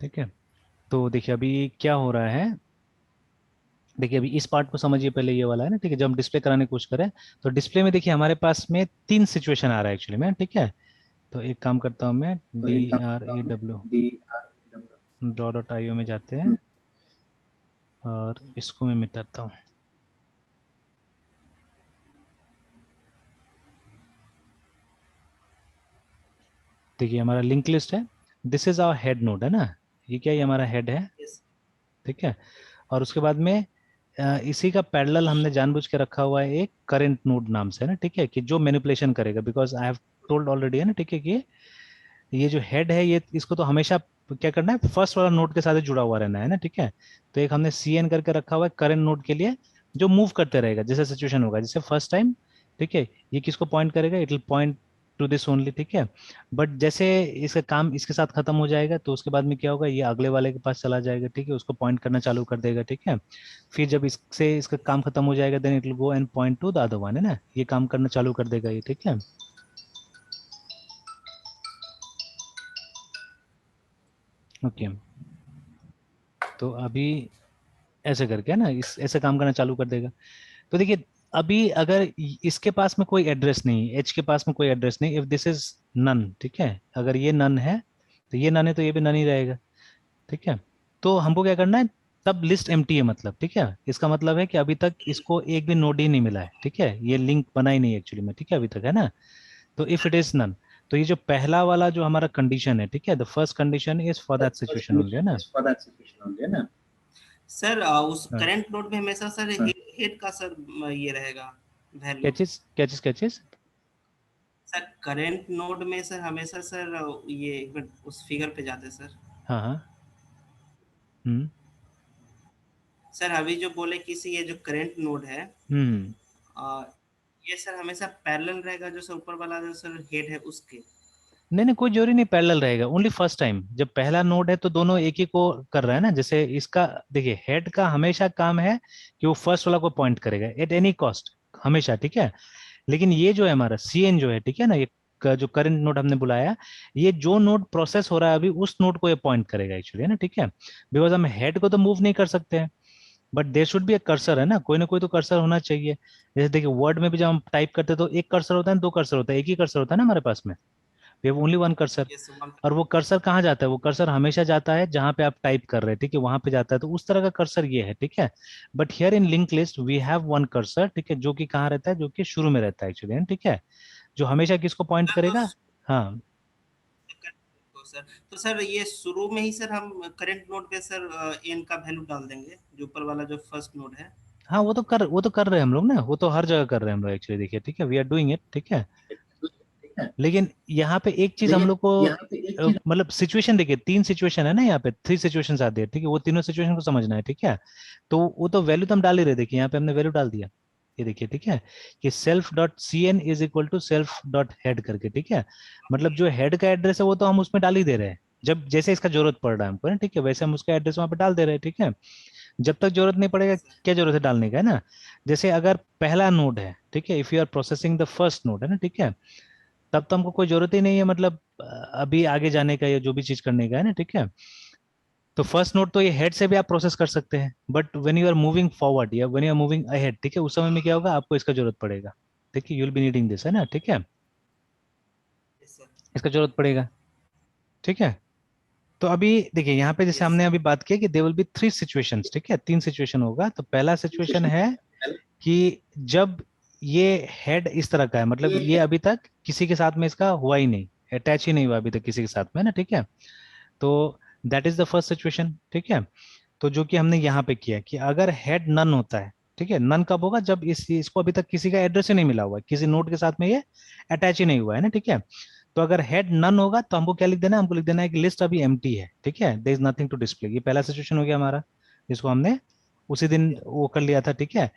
ठीक है। तो देखिए अभी क्या हो रहा है, देखिए अभी इस पार्ट को समझिए पहले, ये वाला है ना, ठीक है। जब हम डिस्प्ले कराने की कोशिश करें, तो डिस्प्ले में देखिए हमारे पास में तीन सिचुएशन आ रहा है एक्चुअली में, ठीक है। तो एक काम करता हूँ मैं, DRAW डॉट IO में जाते हैं और इसको मैं मिटाता हूँ। देखिए हमारा लिंक लिस्ट है, this is our head node, है ना। ये क्या, ये हमारा हेड है, यस। ठीक है। और उसके बाद में इसी का पैरेलल हमने जानबूझ के रखा हुआ है एक करंट नोड नाम से, है ना, ठीक है। कि जो मैनिपुलेशन करेगा, because I have told already, है ना, ठीक है, कि ये जो हेड है, ये इसको तो हमेशा क्या करना है, फर्स्ट वाला नोड के साथ ही जुड़ा हुआ रहना है ना, ठीक है। तो एक हमने CN करके रखा हुआ है करंट नोड के लिए, जो मूव करते रहेगा जैसे सिचुएशन होगा, जैसे फर्स्ट टाइम, ठीक है। ये किसको पॉइंट करेगा, it will point two this only, ठीक है। बट जैसे इसका काम इसके साथ खत्म हो जाएगा, तो उसके बाद में क्या होगा, ये अगले वाले के पास चला जाएगा, ठीक है। उसको पॉइंट करना चालू कर देगा, ठीक है। फिर जब इससे इसका काम खत्म हो जाएगा, then it will go and point to the other one, है ना। ये काम करना चालू कर देगा ये, ठीक है। ओके, तो अभी ऐसे करके, है ना, इस ऐसे काम करना चालू कर देगा। तो देखिए अभी अगर इसके पास में कोई एड्रेस नहीं, एच के पास में कोई एड्रेस नहीं, इफ दिस इज नन, ठीक है। अगर ये नन है, तो ये नन है, तो ये भी नन ही रहेगा, ठीक है। तो हमको क्या करना है, तब लिस्ट एम्प्टी है मतलब, ठीक है। इसका मतलब है कि अभी तक इसको एक भी नोड ही नहीं मिला है, ठीक है। ये लिंक बना ही नहीं एक्चुअली में, ठीक है, अभी तक, है ना। तो इफ इट इज नन, तो ये जो पहला वाला जो हमारा कंडीशन है, ठीक है, the first condition is for that situation only, है ना। सर उस हाँ। करंट नोड में हमेशा सर हेड का सर ये रहेगा क्या वैल्यू। चीज, क्या चीज, क्या चीज? सर करंट नोड में सर हमेशा सर ये एक मिनट उस फिगर पे जाते हैं सर। हाँ हाँ। हम्म सर अभी जो बोले किसी ये जो करंट नोड है, हम्म। आ, ये सर हमेशा पैरेलल रहेगा जो सर ऊपर वाला जो सर हेड है उसके। नहीं नहीं, कोई जरूरी नहीं पैरेलल रहेगा, ओनली फर्स्ट टाइम जब पहला नोड है तो दोनों एक ही को कर रहा है ना। जैसे इसका देखिए, हेड का हमेशा काम है कि वो फर्स्ट वाला को पॉइंट करेगा एट एनी कॉस्ट, हमेशा, ठीक है। लेकिन ये जो है हमारा CN जो है, ठीक है ना, ये जो करंट नोड हमने बुलाया, ये जो नोड प्रोसेस हो रहा है अभी, उस नोड को ये पॉइंट करेगा एक्चुअली, है ना, ठीक है। बिकॉज हम हेड को तो मूव नहीं कर सकते हैं, but there should be A cursor, है ना, कोई तो कर्सर होना चाहिए। जैसे देखिए वर्ड में भी जब हम टाइप करते हैं तो एक कर्सर होता है, दो कर्सर होता है, एक ही कर्सर होता है ना हमारे पास में। We have only one cursor. Yes one. और वो कर्सर कहाँ जाता है, वो कर्सर हमेशा जाता है जहां पे आप टाइप कर रहे हैं, ठीक है, वहां पे जाता है, तो उस तरह का कर्सर ये है, ठीक है। But here in link list we have one cursor, ठीक है, जो कि कहाँ रहता है, जो कि शुरू में रहता है एक्चुअली, ठीक है, जो हमेशा किसको पॉइंट सर तो करेगा। हाँ सर, तो सर ये शुरू में ही सर हम करंट नोड पे सर एन का वैल्यू डाल देंगे, जो ऊपर वाला जो फर्स्ट नोड है। हाँ, वो तो कर रहे हैं हम लोग ना, वो तो हर जगह कर रहे हैं हम लोग एक्चुअली, देखिए, ठीक है, वी आर डूइंग इट, ठीक है। लेकिन यहाँ पे एक चीज हम लोग को मतलब सिचुएशन देखिए, 3 सिचुएशन है ना यहाँ पे, 3 सिचुएशन आती है, ठीक है, वो तीनों सिचुएशन को समझना है, ठीक है। तो वो तो वैल्यू तो हम डाल ही रहे, देखिए यहाँ पे हमने वैल्यू डाल दिया, ये देखिए, ठीक है, कि self dot C N is equal to self dot head करके, ठीक है। मतलब जो हेड का एड्रेस है वो तो हम उसमें डाल ही दे रहे हैं, जब जैसे इसका जरूरत पड़ रहा है हमको ना, ठीक है, वैसे हम उसका एड्रेस वहां पे डाल दे रहे हैं, ठीक है। जब तक जरूरत नहीं पड़ेगा, यस सर। क्या जरूरत है डालने का, है ना। जैसे अगर पहला नोड है, ठीक है, if you are processing the first node, है ना, ठीक है, तब तो हमको कोई जरूरत ही नहीं है, मतलब अभी आगे जाने का या जो भी चीज करने का, है ना, ठीक है। तो फर्स्ट नोट तो ये हेड से भी आप प्रोसेस कर सकते हैं, but when you are moving forward या when you are moving ahead, ठीक है, उस समय में क्या होगा, आपको इसका जरूरत पड़ेगा, ठीक है, you will be needing this, है ना, ठीक है, यस सर। इसका जरूरत पड़ेगा, ठीक है। तो अभी देखिए यहाँ पे जैसे यस हमने सर। अभी बात की कि देयर विल बी 3 सिचुएशंस, ठीक है, 3 सिचुएशन होगा। तो पहला सिचुएशन है कि जब ये हेड इस तरह का है, मतलब ये अभी तक किसी के साथ में इसका हुआ ही नहीं, अटैच ही नहीं हुआ अभी तक किसी के साथ में ना, ठीक है। तो that is the first situation, ठीक है। तो जो कि हमने यहाँ पे किया कि अगर हेड नन होता है, ठीक है, नन कब होगा, जब इसको अभी तक किसी का एड्रेस ही नहीं मिला हुआ है, किसी नोड के साथ में ये अटैच ही नहीं हुआ है ना, ठीक है। तो अगर हेड नन होगा तो हमको क्या लिख देना है, हमको लिख देना है कि लिस्ट अभी एम्प्टी है, ठीक है, there is nothing to display. ये पहला सिचुएशन हो गया हमारा, जिसको हमने उसी दिन वो कर लिया था, ठीक है।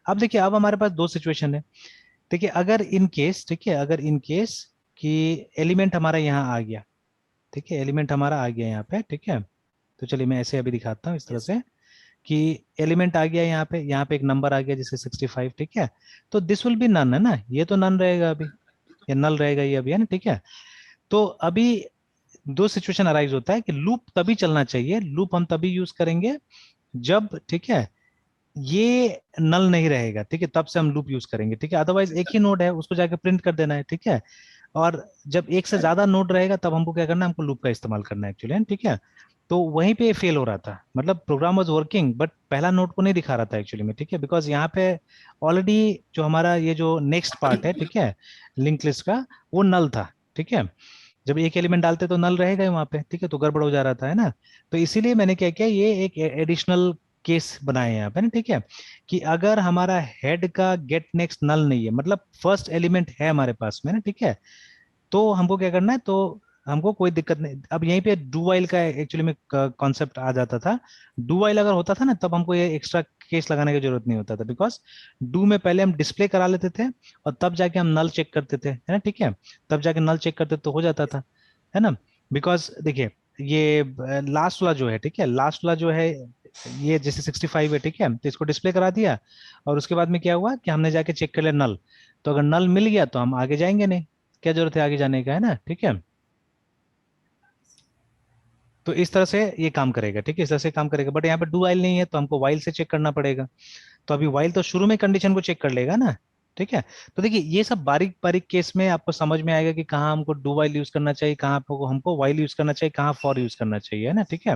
अब देखिए, अब हमारे पास 2 सिचुएशन है। देखिए, अगर इन केस, ठीक है, अगर इन केस कि एलिमेंट हमारा यहाँ आ गया, ठीक है, एलिमेंट हमारा आ गया यहाँ पे, ठीक है। तो चलिए मैं ऐसे अभी दिखाता हूँ इस तरह यस। से कि एलिमेंट आ गया यहाँ पे एक नंबर आ गया जैसे 65, ठीक है। तो दिस विल बी नन, है ना, ये तो नन रहेगा अभी, ये नल रहेगा ये अभी, है ना, ठीक है। तो अभी 2 सिचुएशन अराइज होता है कि लूप तभी चलना चाहिए, लूप हम तभी यूज करेंगे जब, ठीक है, ये नल नहीं रहेगा, ठीक है, तब से हम लूप यूज करेंगे, ठीक है। अदरवाइज एक ही नोड है, उसको जाके प्रिंट कर देना है, ठीक है। और जब एक से ज्यादा नोड रहेगा तब हमको क्या करना है, हमको लूप का इस्तेमाल करना है एक्चुअली, ठीक है। तो वहीं पे फेल हो रहा था, मतलब प्रोग्राम वाज वर्किंग बट पहला नोड को नहीं दिखा रहा था एक्चुअली में, ठीक है, बिकॉज यहाँ पे ऑलरेडी जो हमारा ये जो नेक्स्ट पार्ट है, ठीक है, लिंक लिस्ट का, वो नल था, ठीक है। जब एक एलिमेंट डालते तो नल रहेगा ही वहां पे, ठीक है, तो गड़बड़ हो जा रहा था, है ना। तो इसीलिए मैंने क्या किया, ये एक एडिशनल केस बनाए हैं यहाँ पे ना, ठीक है, कि अगर हमारा हेड का गेट नेक्स्ट नल नहीं है, मतलब फर्स्ट एलिमेंट है हमारे पास में ना, ठीक है, तो हमको क्या करना है, तो हमको कोई दिक्कत नहीं। अब यहीं पे डू वाइल का एक्चुअली में कॉन्सेप्ट आ जाता था। डू वाइल अगर होता था ना, तब हमको ये एक्स्ट्रा केस लगाने की जरूरत नहीं होता था, बिकॉज डू में पहले हम डिस्प्ले करा लेते थे और तब जाके हम नल चेक करते थे, है ना, ठीक है, तब जाके नल चेक करते तो हो जाता था, है ना। बिकॉज देखिए, ये लास्ट वाला जो है, ठीक है, लास्ट वाला जो है, ये जैसे 65 है, ठीक है, तो इसको डिस्प्ले करा दिया और उसके बाद में क्या हुआ कि हमने जाके चेक कर लिया नल। तो अगर नल मिल गया तो हम आगे जाएंगे नहीं, क्या जरूरत है आगे जाने का, है ना, ठीक है। तो इस तरह से ये काम करेगा, ठीक है, इस तरह से काम करेगा, बट यहाँ पे डू वाइल नहीं है तो हमको वाइल से चेक करना पड़ेगा। तो अभी वाइल तो शुरू में कंडीशन को चेक कर लेगा ना, ठीक है। तो देखिए, ये सब बारीक बारीक केस में आपको समझ में आएगा कि कहाँ हमको डू वाइल यूज करना चाहिए, कहाँ हमको वाइल यूज करना चाहिए, कहाँ फॉर यूज करना चाहिए, है ना, ठीक है।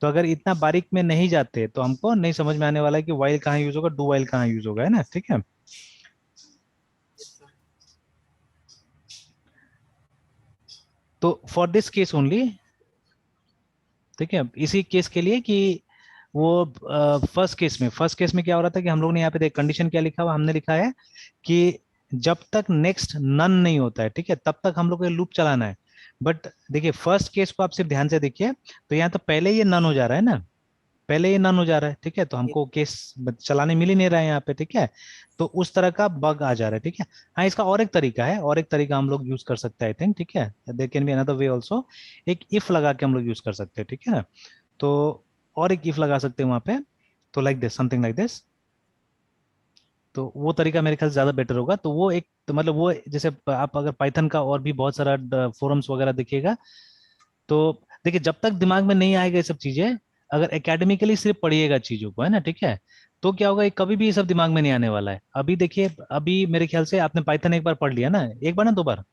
तो अगर इतना बारीक में नहीं जाते तो हमको नहीं समझ में आने वाला है कि वाइल कहाँ यूज होगा, डू वाइल कहाँ यूज होगा, है ना, ठीक है। तो फॉर दिस केस ओनली, ठीक है, इसी केस के लिए कि वो फर्स्ट केस में क्या हो रहा था कि हम लोग ने यहाँ पे देख कंडीशन क्या लिखा हुआ, हमने लिखा है कि जब तक नेक्स्ट नन नहीं होता है, ठीक है, तब तक हम लोग को ये लूप चलाना है। बट देखिए, फर्स्ट केस को आप सिर्फ ध्यान से देखिए, तो यहाँ तो पहले ये नन हो जा रहा है ना, पहले ये नन हो जा रहा है, ठीक है, तो हमको केस चलाने मिल ही नहीं रहा है यहाँ पे, ठीक है। तो उस तरह का बग आ जा रहा है, ठीक है। हाँ, इसका और एक तरीका है, और एक तरीका हम लोग यूज कर सकते हैं, आई थिंक, ठीक है, there can be another way also. एक इफ लगा के हम लोग यूज कर सकते हैं, ठीक है। तो और एक इफ लगा सकते हैं वहां पे, तो like this, something like this. तो वो तरीका मेरे ख्याल से ज्यादा बेटर होगा। तो वो एक, तो मतलब वो जैसे आप अगर पाइथन का और भी बहुत सारा फोरम्स वगैरह देखिएगा, तो देखिए, जब तक दिमाग में नहीं आएगा ये सब चीजें, अगर एकेडमिकली सिर्फ पढ़िएगा चीजों को, है ना, ठीक है, तो क्या होगा, ये कभी भी ये सब दिमाग में नहीं आने वाला है। अभी देखिए, अभी मेरे ख्याल से आपने पाइथन एक बार पढ़ लिया ना, एक बार ना 2 बार,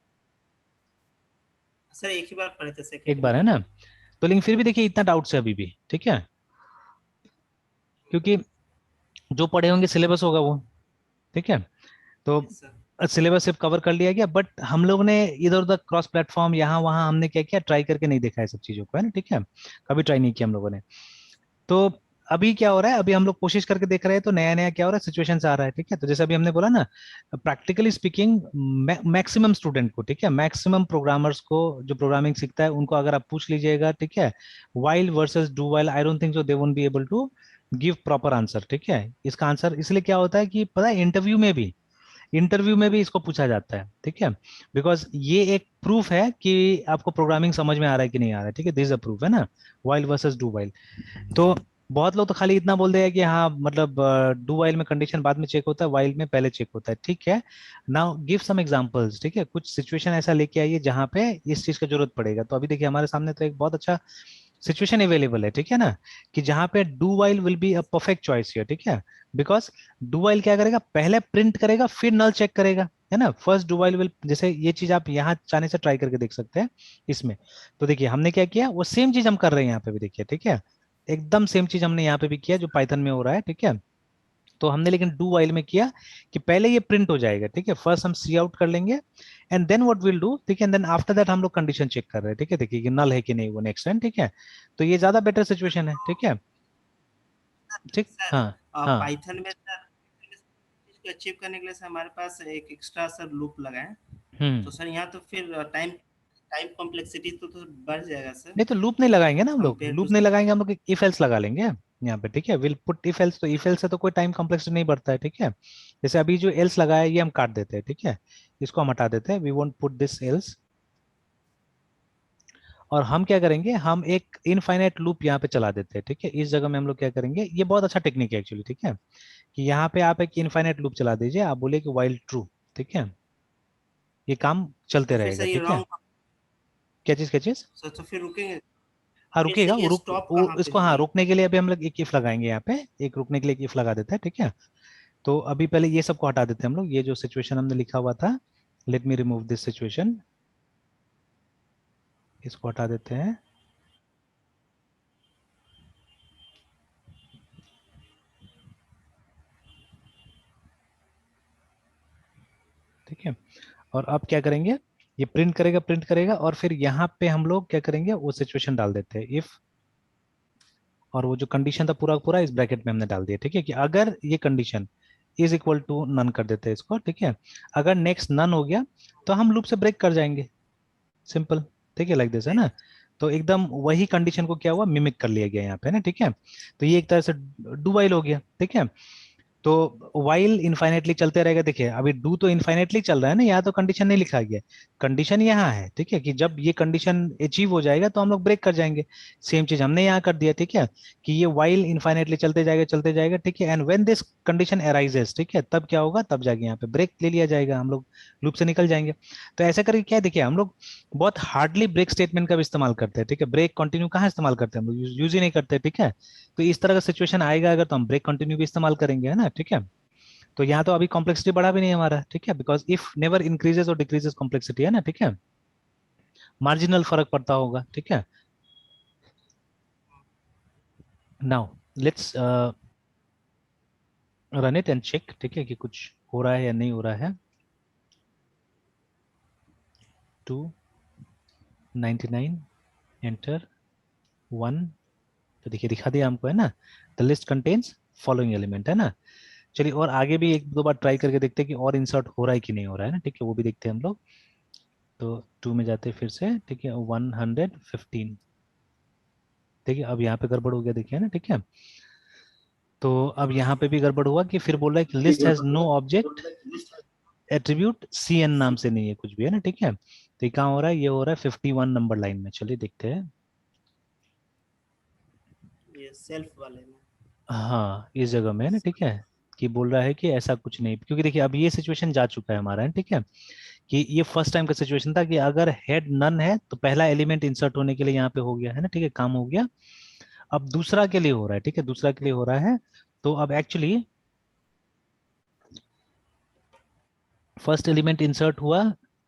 सर एक ही बार पढ़े थे एक सेकंड बार में। है ना। तो लेकिन फिर भी देखिए इतना डाउट है अभी भी, ठीक है, क्योंकि जो पढ़े होंगे सिलेबस होगा वो, ठीक है। तो यस सर। सिलेबस सिर्फ कवर कर लिया गया, बट हम लोग ने इधर उधर क्रॉस प्लेटफॉर्म यहाँ वहाँ हमने क्या किया, ट्राई करके नहीं देखा है सब चीजों को, है ना, ठीक है, कभी ट्राई नहीं किया हम लोगों ने। तो अभी क्या हो रहा है, अभी हम लोग कोशिश करके देख रहे हैं, तो नया नया क्या हो रहा है, सिचुएशन से आ रहा है, ठीक है। तो जैसे अभी हमने बोला ना, प्रैक्टिकली स्पीकिंग मैक्सिमम स्टूडेंट को, ठीक है, मैक्सिमम प्रोग्रामर्स को जो प्रोग्रामिंग सीखता है उनको अगर आप पूछ लीजिएगा, ठीक है, while versus do while, I don't think so they won't be able to give proper answer, ठीक है। इसका आंसर इसलिए क्या होता है कि पता है, इंटरव्यू में भी इसको पूछा जाता है, ठीक है, बिकॉज ये एक प्रूफ है कि आपको प्रोग्रामिंग समझ में आ रहा है कि नहीं आ रहा है, ठीक है, दिस इज अ प्रूफ, है ना, वाइल वर्सेस डू वाइल। तो बहुत लोग तो खाली इतना बोल देगा कि हाँ मतलब डू वाइल में कंडीशन बाद में चेक होता है, वाइल में पहले चेक होता है, ठीक है। नाउ गिव सम एग्जांपल्स, ठीक है, कुछ सिचुएशन ऐसा लेके आइए जहां पे इस चीज का जरूरत पड़ेगा। तो अभी देखिए हमारे सामने तो एक बहुत अच्छा सिचुएशन अवेलेबल है, ठीक है ना, कि जहां पे do while will be a perfect choice here, ठीक है, बिकॉज डू वाइल क्या करेगा, पहले प्रिंट करेगा फिर नल चेक करेगा, है ना। फर्स्ट डू वाइल विल, जैसे ये चीज आप यहाँ चाहने से ट्राई करके देख सकते हैं इसमें। तो देखिए हमने क्या किया, वो सेम चीज हम कर रहे हैं यहाँ पे भी, देखिए, ठीक है, एकदम सेम चीज हमने यहाँ पे भी किया जो पाइथन में हो रहा है, ठीक है। तो हमने लेकिन डू वाइल में किया कि पहले ये प्रिंट हो जाएगा, ठीक है, फर्स्ट हम सी आउट कर लेंगे, and then what will do, ठीक है, एंड देन आफ्टर दैट हम लोग कंडीशन चेक कर रहे हैं, ठीक है, देखिए कि नल है कि नहीं वो नेक्स्ट टाइम, ठीक है। तो ये ज्यादा बेटर सिचुएशन है, ठीक है, ठीक, सर हाँ हाँ। पाइथन में सर चीज को अचीव करने के लिए सर हमारे पास एक एक्स्ट्रा सर लूप लगा है। हम्म। तो सर यहाँ तो फिर टाइम टाइम कॉम्प्लेक्सिटी तो बढ़ जाएगा सर, नहीं तो लूप नहीं लगाएंगे ना हम लोग, कंपेयर टू। लूप नहीं लगाएंगे हम लोग, इफ एल्स लगा लेंगे यहाँ पे, ठीक है, विल पुट इफ एल्स, तो इफ एल्स से तो कोई टाइम कॉम्प्लेक्सिटी नहीं बढ़ता है, ठीक है। जैसे अभी जो एल्स लगाया है ये हम काट देते हैं, ठीक है, इसको हम हटा देते हैं, we won't put this else. और हम क्या करेंगे, हम एक इनफाइनाइट लूप यहाँ पे चला देते हैं, ठीक है, इस जगह में हम लोग क्या करेंगे, ये बहुत अच्छा टेक्निक है एक्चुअली, ठीक है, कि यहाँ पे आप एक इनफाइनाइट लूप चला दीजिए, आप बोले कि वाइल ट्रू, ठीक है, ये काम चलते तो फिर रहेगा, सर ये ठीक है। रॉन्ग, क्या चीज। सर तो फिर रुकेंगे, हाँ फिर से रुकिएगा, वो ये रुक स्टॉप वो कहाँ पे इसको, हाँ होगा। रुकने के लिए अभी हम लोग एक इफ लगाएंगे यहाँ पे, एक रुकने के लिए एक इफ लगा देते हैं, ठीक है। तो अभी पहले ये सबको हटा देते हैं हम लोग, ये जो सिचुएशन हमने लिखा हुआ था, let me remove this situation, इसको हटा देते हैं, ठीक है। और अब क्या करेंगे, ये प्रिंट करेगा और फिर यहाँ पे हम लोग क्या करेंगे, वो सिचुएशन डाल देते हैं, इफ, और वो जो कंडीशन था पूरा पूरा इस ब्रैकेट में हमने डाल दिया, ठीक है, कि अगर ये condition is equal to none कर देते हैं इसको, ठीक है, अगर नेक्स्ट नन हो गया तो हम लूप से ब्रेक कर जाएंगे, सिंपल, ठीक है, लाइक दिस, है ना। तो एकदम वही कंडीशन को क्या हुआ, मिमिक कर लिया गया यहाँ पे ना, ठीक है। तो ये एक तरह से डू वाइल हो गया, ठीक है। तो वाइल इनफाइनेटली चलते रहेगा, देखिए अभी डू तो इनफाइनेटली चल रहा है ना, यहाँ तो कंडीशन नहीं लिखा गया, कंडीशन यहाँ है, ठीक है, कि जब ये कंडीशन अचीव हो जाएगा तो हम लोग ब्रेक कर जाएंगे। सेम चीज हमने यहाँ कर दिया, ठीक है, कि ये वाइल इनफाइनेटली चलते जाएगा, ठीक है, and when this condition arises, ठीक है, तब क्या होगा, तब जाके यहाँ पे ब्रेक ले लिया जाएगा, हम लोग लूप से निकल जाएंगे। तो ऐसा करके क्या है, देखिए हम लोग बहुत हार्डली ब्रेक स्टेटमेंट का भी इस्तेमाल करते हैं, ठीक है, ब्रेक कंटिन्यू कहाँ इस्तेमाल करते हैं हम लोग, यूज ही नहीं करते, ठीक है। तो इस तरह का सिचुएशन आएगा अगर, तो हम ब्रेक कंटिन्यू भी इस्तेमाल करेंगे, है ना, ठीक है। तो यहाँ तो अभी कॉम्प्लेक्सिटी बढ़ा भी नहीं हमारा, ठीक है, बिकॉज इफ नेवर इंक्रीजेस और डिक्रीजेस कॉम्प्लेक्सिटी, है ना, ठीक है, मार्जिनल फर्क पड़ता होगा, ठीक है। Now let's run it and check, ठीक है, कि कुछ हो रहा है या नहीं हो रहा है। 299 एंटर 1, तो देखिए दिखा दिया हमको, है ना, the list contains following element, है ना। चलिए और आगे भी एक दो बार ट्राई करके देखते हैं कि और इंसर्ट हो रहा है कि नहीं हो रहा है ना, ठीक है, वो भी देखते हैं हम लोग। तो 2 में जाते हैं फिर से, ठीक है, 115, देखिए अब यहाँ पे गड़बड़ हो गया, देखिए ना, ठीक है। तो अब यहाँ पे भी गड़बड़ हुआ कि फिर बोल रहा है कि list has no object attribute C N नाम से नहीं है कुछ भी, है ना, ठीक है। तो ये कहाँ हो रहा है, ये हो रहा है 51 नंबर लाइन में, चलिए देखते हैं। ये सेल्फ वाले में। हाँ इस जगह में है ना, ठीक है, कि बोल रहा है कि ऐसा कुछ नहीं, क्योंकि देखिए अब ये सिचुएशन जा चुका है हमारा, है ठीक है, कि ये फर्स्ट टाइम का सिचुएशन था कि अगर हेड नन है तो पहला एलिमेंट इंसर्ट होने के लिए यहाँ पे हो गया, है ना, ठीक है, काम हो गया। अब दूसरा के लिए हो रहा है, ठीक है, दूसरा के लिए हो रहा है। तो अब एक्चुअली फर्स्ट एलिमेंट इंसर्ट हुआ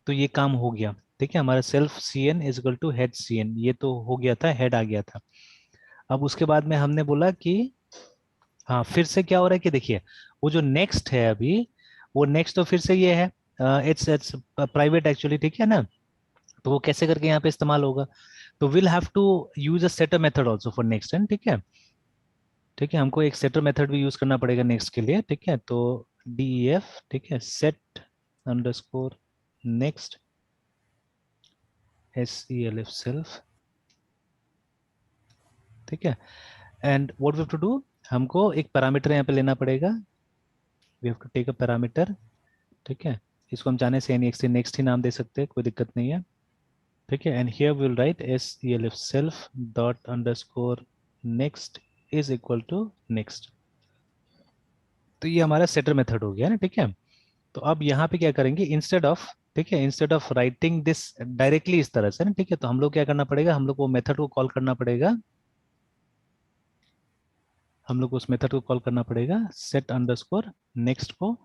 तो ये काम हो गया, ठीक है, हमारा self C N is equal to head C N, ये तो हो गया था, हेड आ गया था। अब उसके बाद में हमने बोला कि हाँ फिर से क्या हो रहा है कि देखिए वो जो नेक्स्ट है अभी, वो नेक्स्ट तो फिर से ये है, इट्स प्राइवेट एक्चुअली, ठीक है ना। तो वो कैसे करके यहाँ पे इस्तेमाल होगा, तो will have to use a setter method also for next and, ठीक है। ठीक है, हमको एक सेटर मेथड भी यूज करना पड़ेगा नेक्स्ट के लिए, ठीक है। तो def, ठीक है, set underscore next self self, ठीक है। And what we have to do, हमको एक पैरामीटर यहाँ पे लेना पड़ेगा, we have to take a parameter, ठीक है। इसको हम चाहने से नेक्स्ट ही नाम दे सकते हैं, कोई दिक्कत नहीं है, ठीक है। And here we will write self self dot underscore next is equal to next. तो ये हमारा सेटर मेथड हो गया ना, ठीक है। तो अब यहाँ पे क्या करेंगे, इंस्टेड ऑफ, ठीक है, instead of writing this directly इस तरह से ना, ठीक है, तो हम लोग क्या करना पड़ेगा, हम लोग को मेथड को कॉल करना पड़ेगा, हम लोग को उस मेथड को कॉल करना पड़ेगा सेट अंडरस्कोर नेक्स्ट को,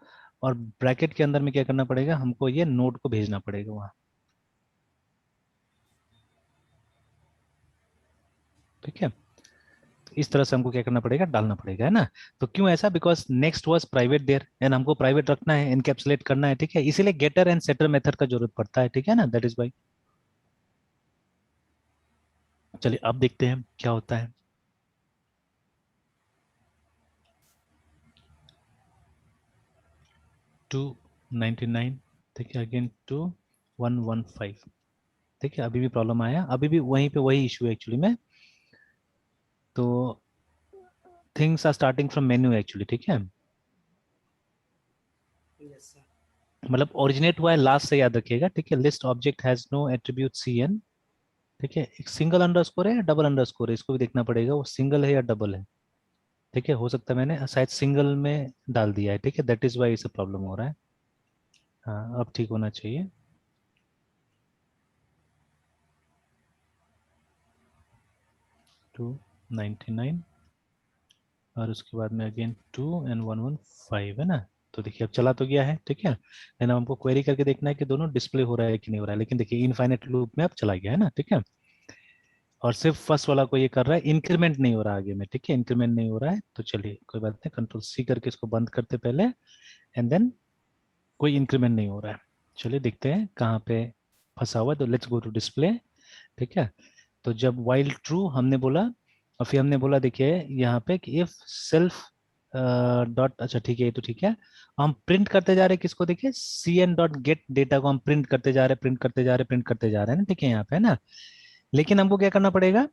और ब्रैकेट के अंदर में क्या करना पड़ेगा, हमको ये नोड को भेजना पड़ेगा वहां, ठीक है। तो इस तरह से हमको क्या करना पड़ेगा, डालना पड़ेगा, है ना। तो क्यों ऐसा, because next was private there and हमको प्राइवेट रखना है, इनकैप्सुलेट करना है, ठीक है, इसीलिए गेटर एंड सेटर मेथड का जरूरत पड़ता है, ठीक है ना, दैट इज वाई। चलिए अब देखते हैं क्या होता है। 299, ठीक है, अगेन 2115, ठीक है, अभी भी प्रॉब्लम आया, अभी भी वहीं पे वही इशू है एक्चुअली में। तो things are starting from menu actually, ठीक है, यस सर। मतलब ओरिजिनेट हुआ है लास्ट से, याद रखिएगा, ठीक है। List object has no attribute C N, ठीक है, एक सिंगल अंडरस्कोर है या डबल अंडरस्कोर है, इसको भी देखना पड़ेगा, वो सिंगल है या डबल है, ठीक है। हो सकता है मैंने शायद सिंगल में डाल दिया है, ठीक है, दैट इज वाई इसे प्रॉब्लम हो रहा है। हाँ अब ठीक होना चाहिए। 299 और उसके बाद में अगेन 2 and 115, है ना। तो देखिए अब चला तो गया है, ठीक है, लेकिन हमको क्वेरी करके देखना है कि दोनों डिस्प्ले हो रहा है कि नहीं हो रहा है, लेकिन देखिए इनफाइनाइट लूप में अब चला गया है ना, ठीक है। और सिर्फ फर्स्ट वाला को ये कर रहा है, इंक्रीमेंट नहीं हो रहा आगे में, ठीक है, इंक्रीमेंट नहीं हो रहा है, तो चलिए कोई बात नहीं, कंट्रोल सी करके इसको बंद करते पहले, एंड देन कोई इंक्रीमेंट नहीं हो रहा है। चलिए देखते हैं कहाँ पे फंसा हुआ है, तो लेट्स गो टू डिस्प्ले, ठीक है। तो जब वाइल ट्रू हमने बोला, और फिर हमने बोला देखिए यहाँ पे कि इफ सेल्फ डॉट, अच्छा ठीक है, ये तो ठीक है, हम प्रिंट करते जा रहे हैं किसको, देखिए C N dot get data को हम प्रिंट करते जा रहे हैं, प्रिंट करते जा रहे हैं, प्रिंट करते जा रहे हैं ना, ठीक है, यहाँ पे है ना। लेकिन हमको क्या करना पड़ेगा,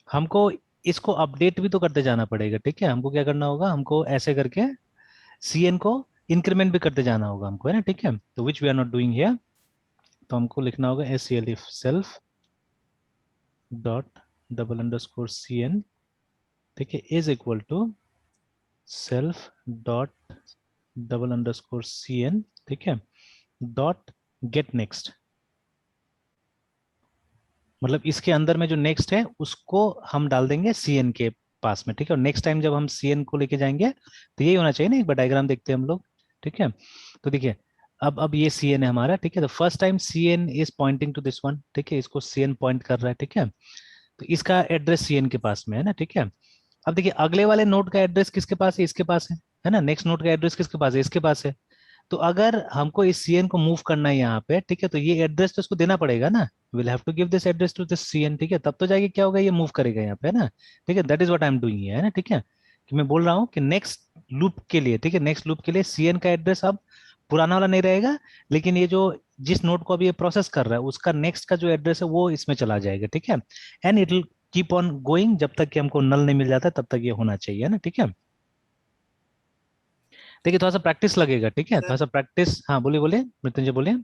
हमको इसको अपडेट भी तो करते जाना पड़ेगा, ठीक है। हमको क्या करना होगा, हमको ऐसे करके सी एन को इंक्रीमेंट भी करते जाना होगा हमको, है ना, ठीक है। तो which we are not doing here, तो हमको लिखना होगा S C L if self dot double underscore C N, ठीक है, is equal to self dot double underscore C N, ठीक है, डॉट गेट नेक्स्ट, मतलब इसके अंदर में जो नेक्स्ट है उसको हम डाल देंगे सी एन के पास में, ठीक है। और नेक्स्ट टाइम जब हम सी एन को लेके जाएंगे तो यही होना चाहिए ना, एक बार डायग्राम देखते हैं हम लोग, ठीक है। तो देखिए अब ये सी एन है हमारा, ठीक है, तो first time C N is pointing to this one, ठीक है, इसको सी एन पॉइंट कर रहा है, ठीक है। तो इसका एड्रेस सी एन के पास में है ना, ठीक है। अब देखिए अगले वाले नोड का एड्रेस किसके पास है, इसके पास है ना, नेक्स्ट नोड का एड्रेस किसके पास है, इसके पास है। तो अगर हमको इस सीएन को मूव करना है यहाँ पे, ठीक है, तो ये एड्रेस तो इसको देना पड़ेगा ना, will have to give this address to this CN, ठीक है, तब तो जाके क्या होगा, ये मूव करेगा यहाँ पे, है ना, ठीक है, that is what I am doing, है ना, ठीक है। कि मैं बोल रहा हूँ कि नेक्स्ट लूप के लिए, ठीक है, नेक्स्ट लूप के लिए सीएन का एड्रेस अब पुराना वाला नहीं रहेगा, लेकिन ये जो जिस नोड को अभी ये प्रोसेस कर रहा है उसका नेक्स्ट का जो एड्रेस है वो इसमें चला जाएगा, ठीक है। And it will keep on going जब तक कि हमको नल नहीं मिल जाता, तब तक ये होना चाहिए ना, ठीक है। देखिए थोड़ा सा प्रैक्टिस लगेगा, ठीक है, थोड़ा सर सा प्रैक्टिस, हाँ बोलिए बोलिए मृत्युंजय बोलिए।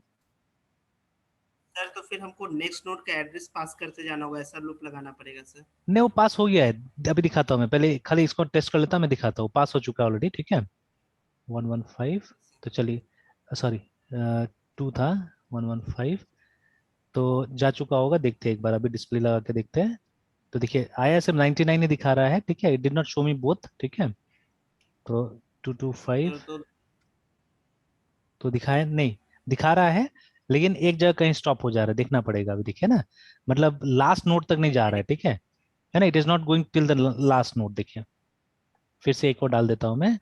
सर तो फिर हमको नेक्स्ट नोड का एड्रेस पास करते जाना होगा, ऐसा लूप लगाना पड़ेगा सर। नहीं वो पास हो गया है, अभी दिखाता हूँ मैं, पहले खाली इसको टेस्ट कर लेता हूँ, मैं दिखाता हूँ, पास हो चुका है ऑलरेडी, ठीक है। 115, तो चलिए, सॉरी 2 था, 115, तो जा चुका होगा, देखते हैं एक बार, अभी डिस्प्ले लगा के देखते हैं। तो देखिए आया सिर्फ 99 ही दिखा रहा है, ठीक है, it did not show me both, ठीक है। तो 225 तो तो दिखाया नहीं, दिखा रहा है लेकिन एक जगह कहीं स्टॉप हो जा रहा है, देखना पड़ेगा अभी, देखिए ना, मतलब लास्ट नोड तक नहीं जा रहा है, ठीक है ना, it is not going till the last node. देखिए फिर से एक और डाल देता हूं मैं,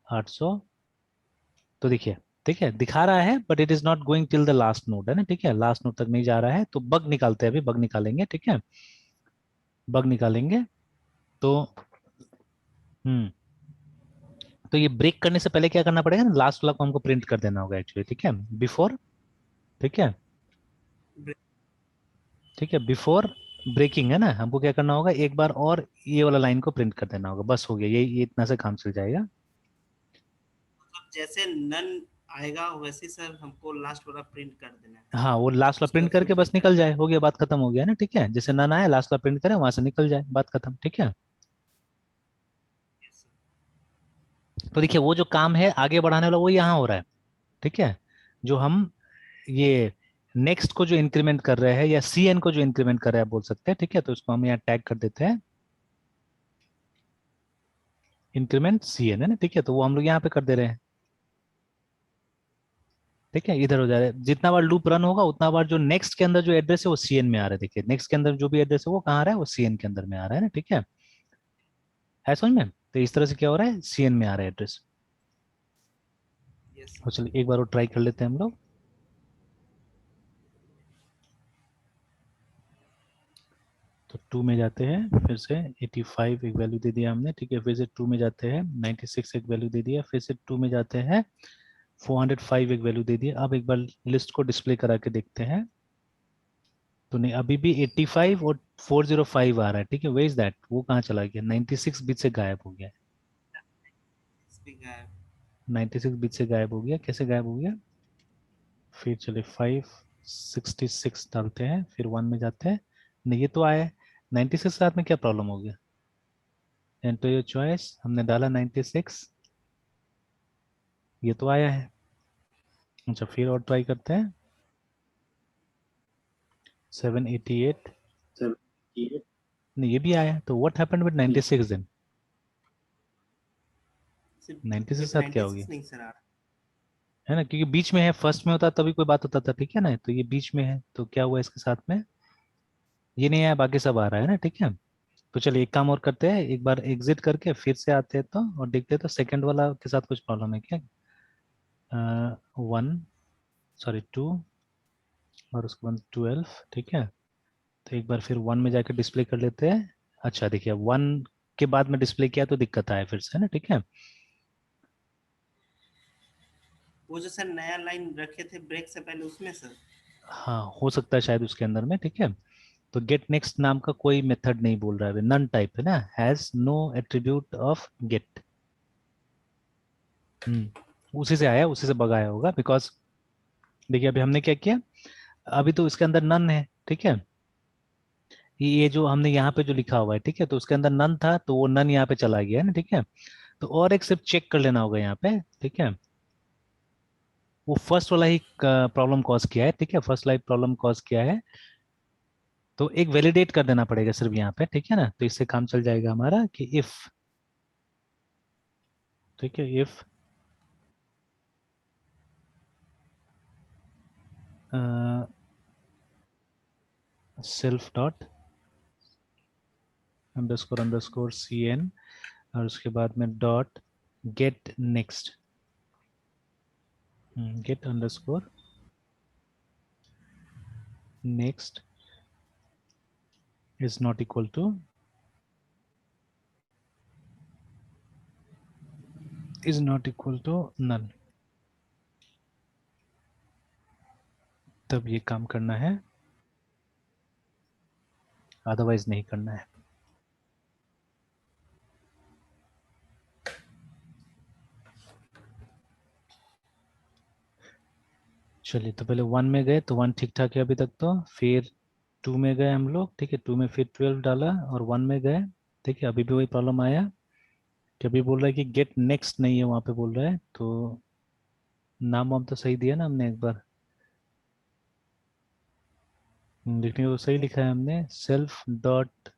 800, तो देखिए, ठीक है दिखा रहा है, but it is not going till the last node, है ना, ठीक है, लास्ट नोड तक नहीं जा रहा है, तो बग निकालते हैं, अभी बग निकालेंगे, ठीक है, बग निकालेंगे। तो तो ये ब्रेक करने से पहले क्या करना पड़ेगा ना, लास्ट वाला को हमको प्रिंट कर देना होगा एक्चुअली, ठीक है, बिफोर, ठीक है, ठीक है, बिफोर ब्रेकिंग है ना, हमको क्या करना होगा, एक बार और ये वाला लाइन को प्रिंट कर देना होगा, बस हो गया, ये इतना से काम चल जाएगा। मतलब जैसे नन आएगा वैसे सर हमको लास्ट वाला प्रिंट कर देना है, हाँ, वो लास्ट वाला उसके प्रिंट बाद करके फिल्टर बस कर। निकल जाए, हो गया, बात खत्म, हो गया ना, ठीक है, जैसे नन आए लास्ट वाला प्रिंट करें, वहां से निकल जाए, बात खत्म, ठीक है। Yes sir. तो देखिए वो जो काम है आगे बढ़ाने वाला वो यहाँ हो रहा है, ठीक है, जो हम ये नेक्स्ट को जो इंक्रीमेंट कर रहे हैं, या सी एन को जो इंक्रीमेंट कर रहे हैं बोल सकते हैं, ठीक है, तो इसको हम यहाँ टैग कर देते हैं, इंक्रीमेंट सी एन, है ना, ठीक है, तो वो हम लोग यहाँ पे कर दे रहे हैं, ठीक है, इधर हो जा रहा है, जितना बार लूप रन होगा उतना बार जो नेक्स्ट के अंदर जो एड्रेस है वो सी एन में आ रहा है, देखिए नेक्स्ट के अंदर जो भी एड्रेस है वो कहाँ आ रहा है, वो सी एन के अंदर में आ रहा है ना, ठीक है समझ में, तो इस तरह से क्या हो रहा है, सी एन में आ रहा है एड्रेस। यस तो सर। चलिए एक बार वो ट्राई कर लेते हैं हम लोग। तो 2 में जाते हैं, फिर से 85 एक वैल्यू दे दिया हमने, ठीक है, फिर से 2 में जाते हैं, 96 एक वैल्यू दे दिया, फिर से 2 में जाते हैं, 405 एक वैल्यू दे दिया। अब एक बार लिस्ट को डिस्प्ले करा के देखते हैं, तो नहीं, अभी भी 85 और 405 आ रहा है, ठीक है, वे इज दैट, वो कहाँ चला गया, 96 बीच से गायब हो गया है, स्पीकर है। 96 बीच से गायब हो गया, कैसे गायब हो गया, फिर चले 566 डालते हैं, फिर 1 में जाते हैं, नहीं ये तो आया है, 96 के साथ में क्या प्रॉब्लम हो गया, एंटर योर चॉइस, हमने डाला 96, ये तो आया है। अच्छा फिर और ट्राई करते हैं, 788, सर ये नहीं ये भी आया है, तो व्हाट हैपेंड विद 96 देन, सिर्फ 96 के विद साथ क्या हो 96 गया, नहीं सर आ रहा। है ना, क्योंकि बीच में है, फर्स्ट में होता तभी कोई बात होता था, ठीक है ना, तो ये बीच में है, तो क्या हुआ इसके साथ में, ये नहीं आया, बाकी सब आ रहा है ना, ठीक है। तो चलिए एक काम और करते हैं, एक बार एग्जिट करके फिर से आते हैं तो, और देखते हैं तो सेकंड वाला के साथ कुछ प्रॉब्लम है क्या, 1, सॉरी 2, और उसके बाद 12, ठीक है, तो एक बार फिर 1 में जाके डिस्प्ले कर लेते हैं। अच्छा देखिए 1 के बाद में डिस्प्ले किया तो दिक्कत आया फिर से, है ना, ठीक है। वो जो सर नया लाइन रखे थे ब्रेक से पहले उसमें सर। हाँ हो सकता है शायद उसके अंदर में, ठीक है, तो गेट नेक्स्ट नाम का कोई मेथड नहीं बोल रहा है, नन टाइप है ना, has no attribute of get, उसी से आया, उसी से बगाया होगा, बिकॉज देखिए अभी हमने क्या किया, अभी तो इसके अंदर नन है, ठीक है, ये जो हमने यहाँ पे जो लिखा हुआ है, ठीक है, तो उसके अंदर नन था, तो वो नन यहाँ पे चला गया है ना, ठीक है, तो और एक सिर्फ चेक कर लेना होगा यहाँ पे, ठीक है, वो फर्स्ट वाला ही प्रॉब्लम कॉज किया है, ठीक है, फर्स्ट लाइफ प्रॉब्लम कॉज किया है, तो एक वैलिडेट कर देना पड़ेगा सिर्फ यहाँ पे, ठीक है ना, तो इससे काम चल जाएगा हमारा कि इफ, ठीक है, if self dot underscore underscore C N, और उसके बाद में dot get next, get underscore next is not equal to, is not equal to none, तब ये काम करना है, अदरवाइज नहीं करना है। चलिए तो पहले 1 में गए, तो 1 ठीक ठाक है अभी तक, तो फिर 2 में गए हम लोग, ठीक है, 2 में फिर 12 डाला, और 1 में गए, ठीक है, अभी भी वही प्रॉब्लम आया कि अभी बोल रहा है कि गेट नेक्स्ट नहीं है, वहां पे बोल रहा है, तो नाम वाम तो सही दिया ना हमने एक बार, लिखने को सही लिखा है हमने, self dot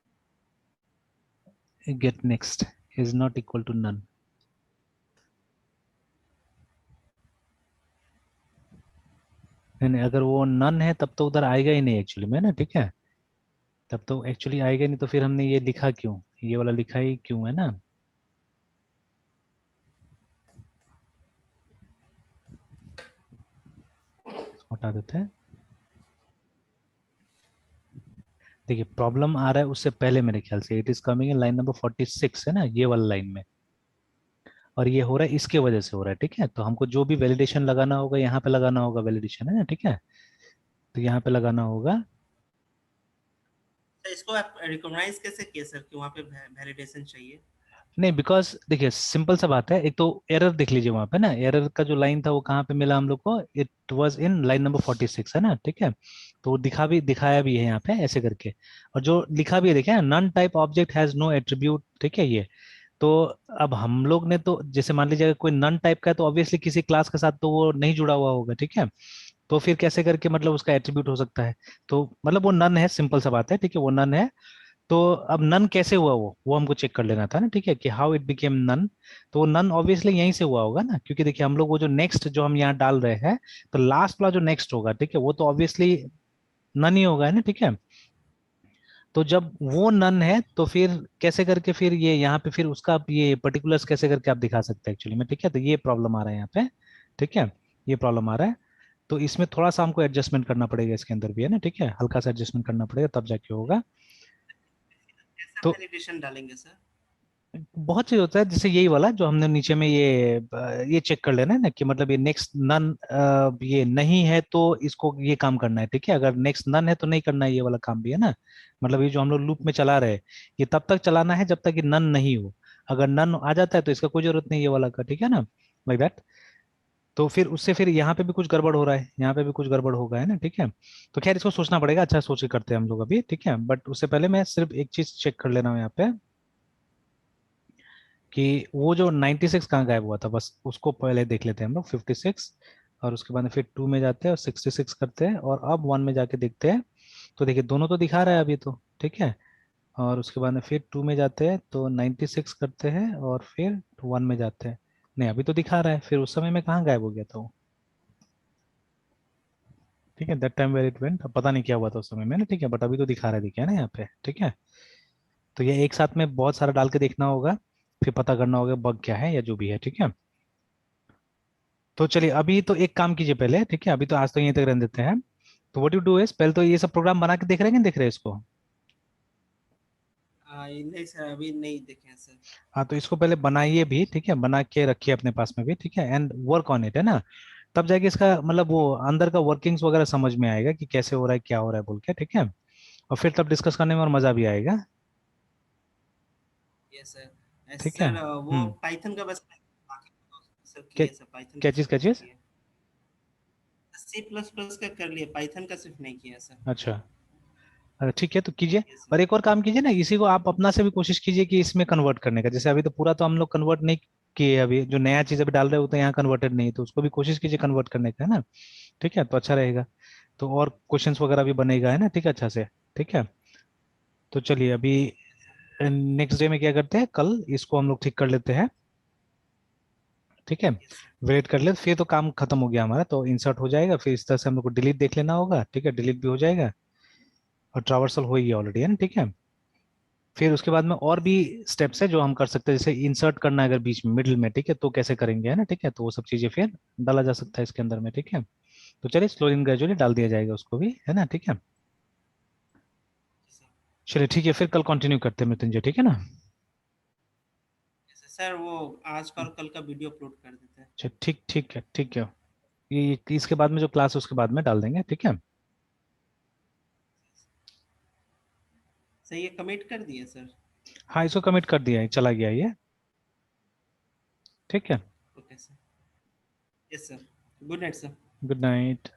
get next is not equal to none, नहीं नहीं, अगर वो नन है तब तो उधर आएगा ही नहीं एक्चुअली में ना, ठीक है, तब तो एक्चुअली आएगा नहीं, तो फिर हमने ये लिखा क्यों, ये वाला लिखा ही क्यों है ना। हटा देते हैं। देखिए प्रॉब्लम आ रहा है उससे पहले, मेरे ख्याल से it is coming in line number 46 है ना, ये वाला लाइन में, और ये हो रहा है इसके वजह से हो रहा है, ठीक है। तो हमको जो भी वैलिडेशन लगाना होगा यहाँ पे लगाना होगा, वैलिडेशन है ना, ठीक है, तो यहाँ पे लगाना होगा। तो इसको आप रिकॉग्नाइज कैसे किए सर कि वहाँ पे वैलिडेशन चाहिए? नहीं बिकॉज देखिए सिंपल सा बात है, एक तो एरर देख लीजिए वहां पे ना, एरर का जो लाइन था वो कहाँ पे मिला हम लोग को, it was in line number 46 है ना, ठीक है। तो वो दिखाया भी है यहाँ पे ऐसे करके, और जो लिखा भी है देखिए, none type object has no attribute, ठीक है ये। तो अब हम लोग ने तो जैसे मान लीजिए अगर कोई नन टाइप का है तो ऑब्वियसली किसी क्लास के साथ तो वो नहीं जुड़ा हुआ होगा, ठीक है। तो फिर कैसे करके मतलब उसका एट्रीब्यूट हो सकता है, तो मतलब वो नन है, सिंपल सा बात है, ठीक है, वो नन है। तो अब नन कैसे हुआ वो हमको चेक कर लेना था ना, ठीक है, कि हाउ इट बिकेम नन। तो वो नन ऑब्वियसली यहीं से हुआ होगा ना, क्योंकि देखिए हम लोग वो जो नेक्स्ट जो हम यहाँ डाल रहे हैं, तो लास्ट वाला जो नेक्स्ट होगा, ठीक है, वो तो ऑब्वियसली नन ही होगा, है ना, ठीक है। तो जब वो नन है तो फिर कैसे करके फिर ये यहाँ पे फिर उसका ये पर्टिकुलर्स कैसे करके आप दिखा सकते हैं एक्चुअली में, ठीक है। तो ये प्रॉब्लम आ रहा है यहाँ पे, ठीक है, ये प्रॉब्लम आ रहा है। तो इसमें थोड़ा सा हमको एडजस्टमेंट करना पड़ेगा इसके अंदर भी, है ना, ठीक है, हल्का सा एडजस्टमेंट करना पड़ेगा तब जाके होगा। कैसा तो वैलिडेशन डालेंगे सर? बहुत चीज होता है, जैसे यही वाला जो हमने नीचे में ये चेक कर लेना है ना, कि मतलब ये नेक्स्ट नन ये नहीं है तो इसको ये काम करना है, ठीक है, अगर नेक्स्ट नन है तो नहीं करना है, ये वाला काम भी है ना। मतलब ये जो हम लोग लूप में चला रहे हैं, ये तब तक चलाना है जब तक ये नन नहीं हो। अगर नन आ जाता है तो इसका कोई जरूरत नहीं है ये वाला का, ठीक है ना, लाइक दैट। तो फिर उससे फिर यहाँ पे भी कुछ गड़बड़ हो रहा है, यहाँ पे भी कुछ गड़बड़ होगा, है ना, ठीक है। तो खैर इसको सोचना पड़ेगा, अच्छा सोच के करते हैं हम लोग अभी, ठीक है, बट उससे पहले मैं सिर्फ एक चीज चेक कर लेना हूँ यहाँ पे, कि वो जो 96 कहाँ गायब हुआ था, बस उसको पहले देख लेते हैं हम लोग, 56, और उसके बाद फिर 2 में जाते हैं और 66 करते हैं, और अब 1 में जाके देखते हैं। तो देखिए दोनों तो दिखा रहा है अभी तो, ठीक है। और उसके बाद में फिर 2 में जाते हैं तो 96 करते हैं, और फिर 1 में जाते हैं। नहीं अभी तो दिखा रहा है, फिर उस समय में कहाँ गायब हो गया था वो, ठीक है, that time where it went, अब पता नहीं क्या हुआ था उस समय में ना, ठीक है, बट अभी तो दिखा रहा है, दिखा है ना यहाँ पे, ठीक है। तो ये एक साथ में बहुत सारा डाल के देखना होगा, फिर पता करना होगा बग क्या है या जो भी है, ठीक है। तो चलिए अभी तो एक काम कीजिए पहले, ठीक है, अभी तो आज तो यहीं तक रहने देते हैं। तो व्हाट यू डू इज, पहले तो ये सब प्रोग्राम बना के देख रहे हैं कि नहीं देख रहे हैं इसको। नहीं सर, अभी नहीं देखे हैं सर। हाँ तो इसको पहले बनाइए भी, ठीक है, बना के रखिए अपने पास में भी, ठीक है, एंड वर्क ऑन इट, है ना। तब जाके इसका मतलब वो अंदर का वर्किंग्स वगैरह समझ में आएगा कि कैसे हो रहा है क्या हो रहा है बोल के, ठीक है। और फिर तब डिस्कस करने में और मजा भी आएगा। Yes sir. ठीक है। सर वो पाइथन का बस बाकी तो सर क्या किए, सर पाइथन क्या का चीज, सिर्फ क्या नहीं चीज। किए। सी प्लस प्लस का कर लिए, पाइथन का सिर्फ नहीं किया सर। अच्छा, अरे ठीक है तो कीजिए। यस और सर। एक और काम कीजिए ना, इसी को आप अपना से भी कोशिश कीजिए कि इसमें कन्वर्ट करने का, जैसे अभी तो पूरा तो हम लोग कन्वर्ट नहीं किए, अभी जो नया चीज अभी डाल रहे हो तो यहाँ कन्वर्टेड नहीं है, तो उसको भी कोशिश कीजिए कन्वर्ट करने का, है ना, ठीक है, तो अच्छा रहेगा। तो और क्वेश्चंस वगैरह भी बनेगा, है ना, ठीक है, अच्छा से, ठीक है। तो चलिए अभी नेक्स्ट डे में क्या करते हैं, कल इसको हम लोग ठीक कर लेते हैं, ठीक है। Yes sir. वेट कर ले, फिर तो काम खत्म हो गया हमारा, तो इंसर्ट हो जाएगा, फिर इस तरह से हम लोग को डिलीट देख लेना होगा, ठीक है, डिलीट भी हो जाएगा, और ट्रावर्सल हो ही गया ऑलरेडी, है ना, ठीक है। फिर उसके बाद में और भी स्टेप्स है जो हम कर सकते हैं, जैसे इंसर्ट करना है अगर बीच में मिडिल में, ठीक है, तो कैसे करेंगे, है ना, ठीक है, तो वो सब चीजें फिर डाला जा सकता है इसके अंदर में, ठीक है। तो चलिए स्लोली एंड ग्रेजुअली डाल दिया जाएगा उसको भी, है ना, ठीक है। जी सर। चलिए ठीक है, फिर कल कंटिन्यू करते हैं मृत्युंजय, ठीक है ना। यस सर, वो आज का और कल का वीडियो अपलोड कर देते हैं। अच्छा ठीक, ठीक है, ठीक है। ये इसके बाद में जो क्लास है उसके बाद में डाल देंगे, ठीक है। सही है, कमिट कर दिए सर। हाँ इसको कमिट कर दिया है, चला गया ये, ठीक है। Okay sir. Yes sir. Good night sir. Good night.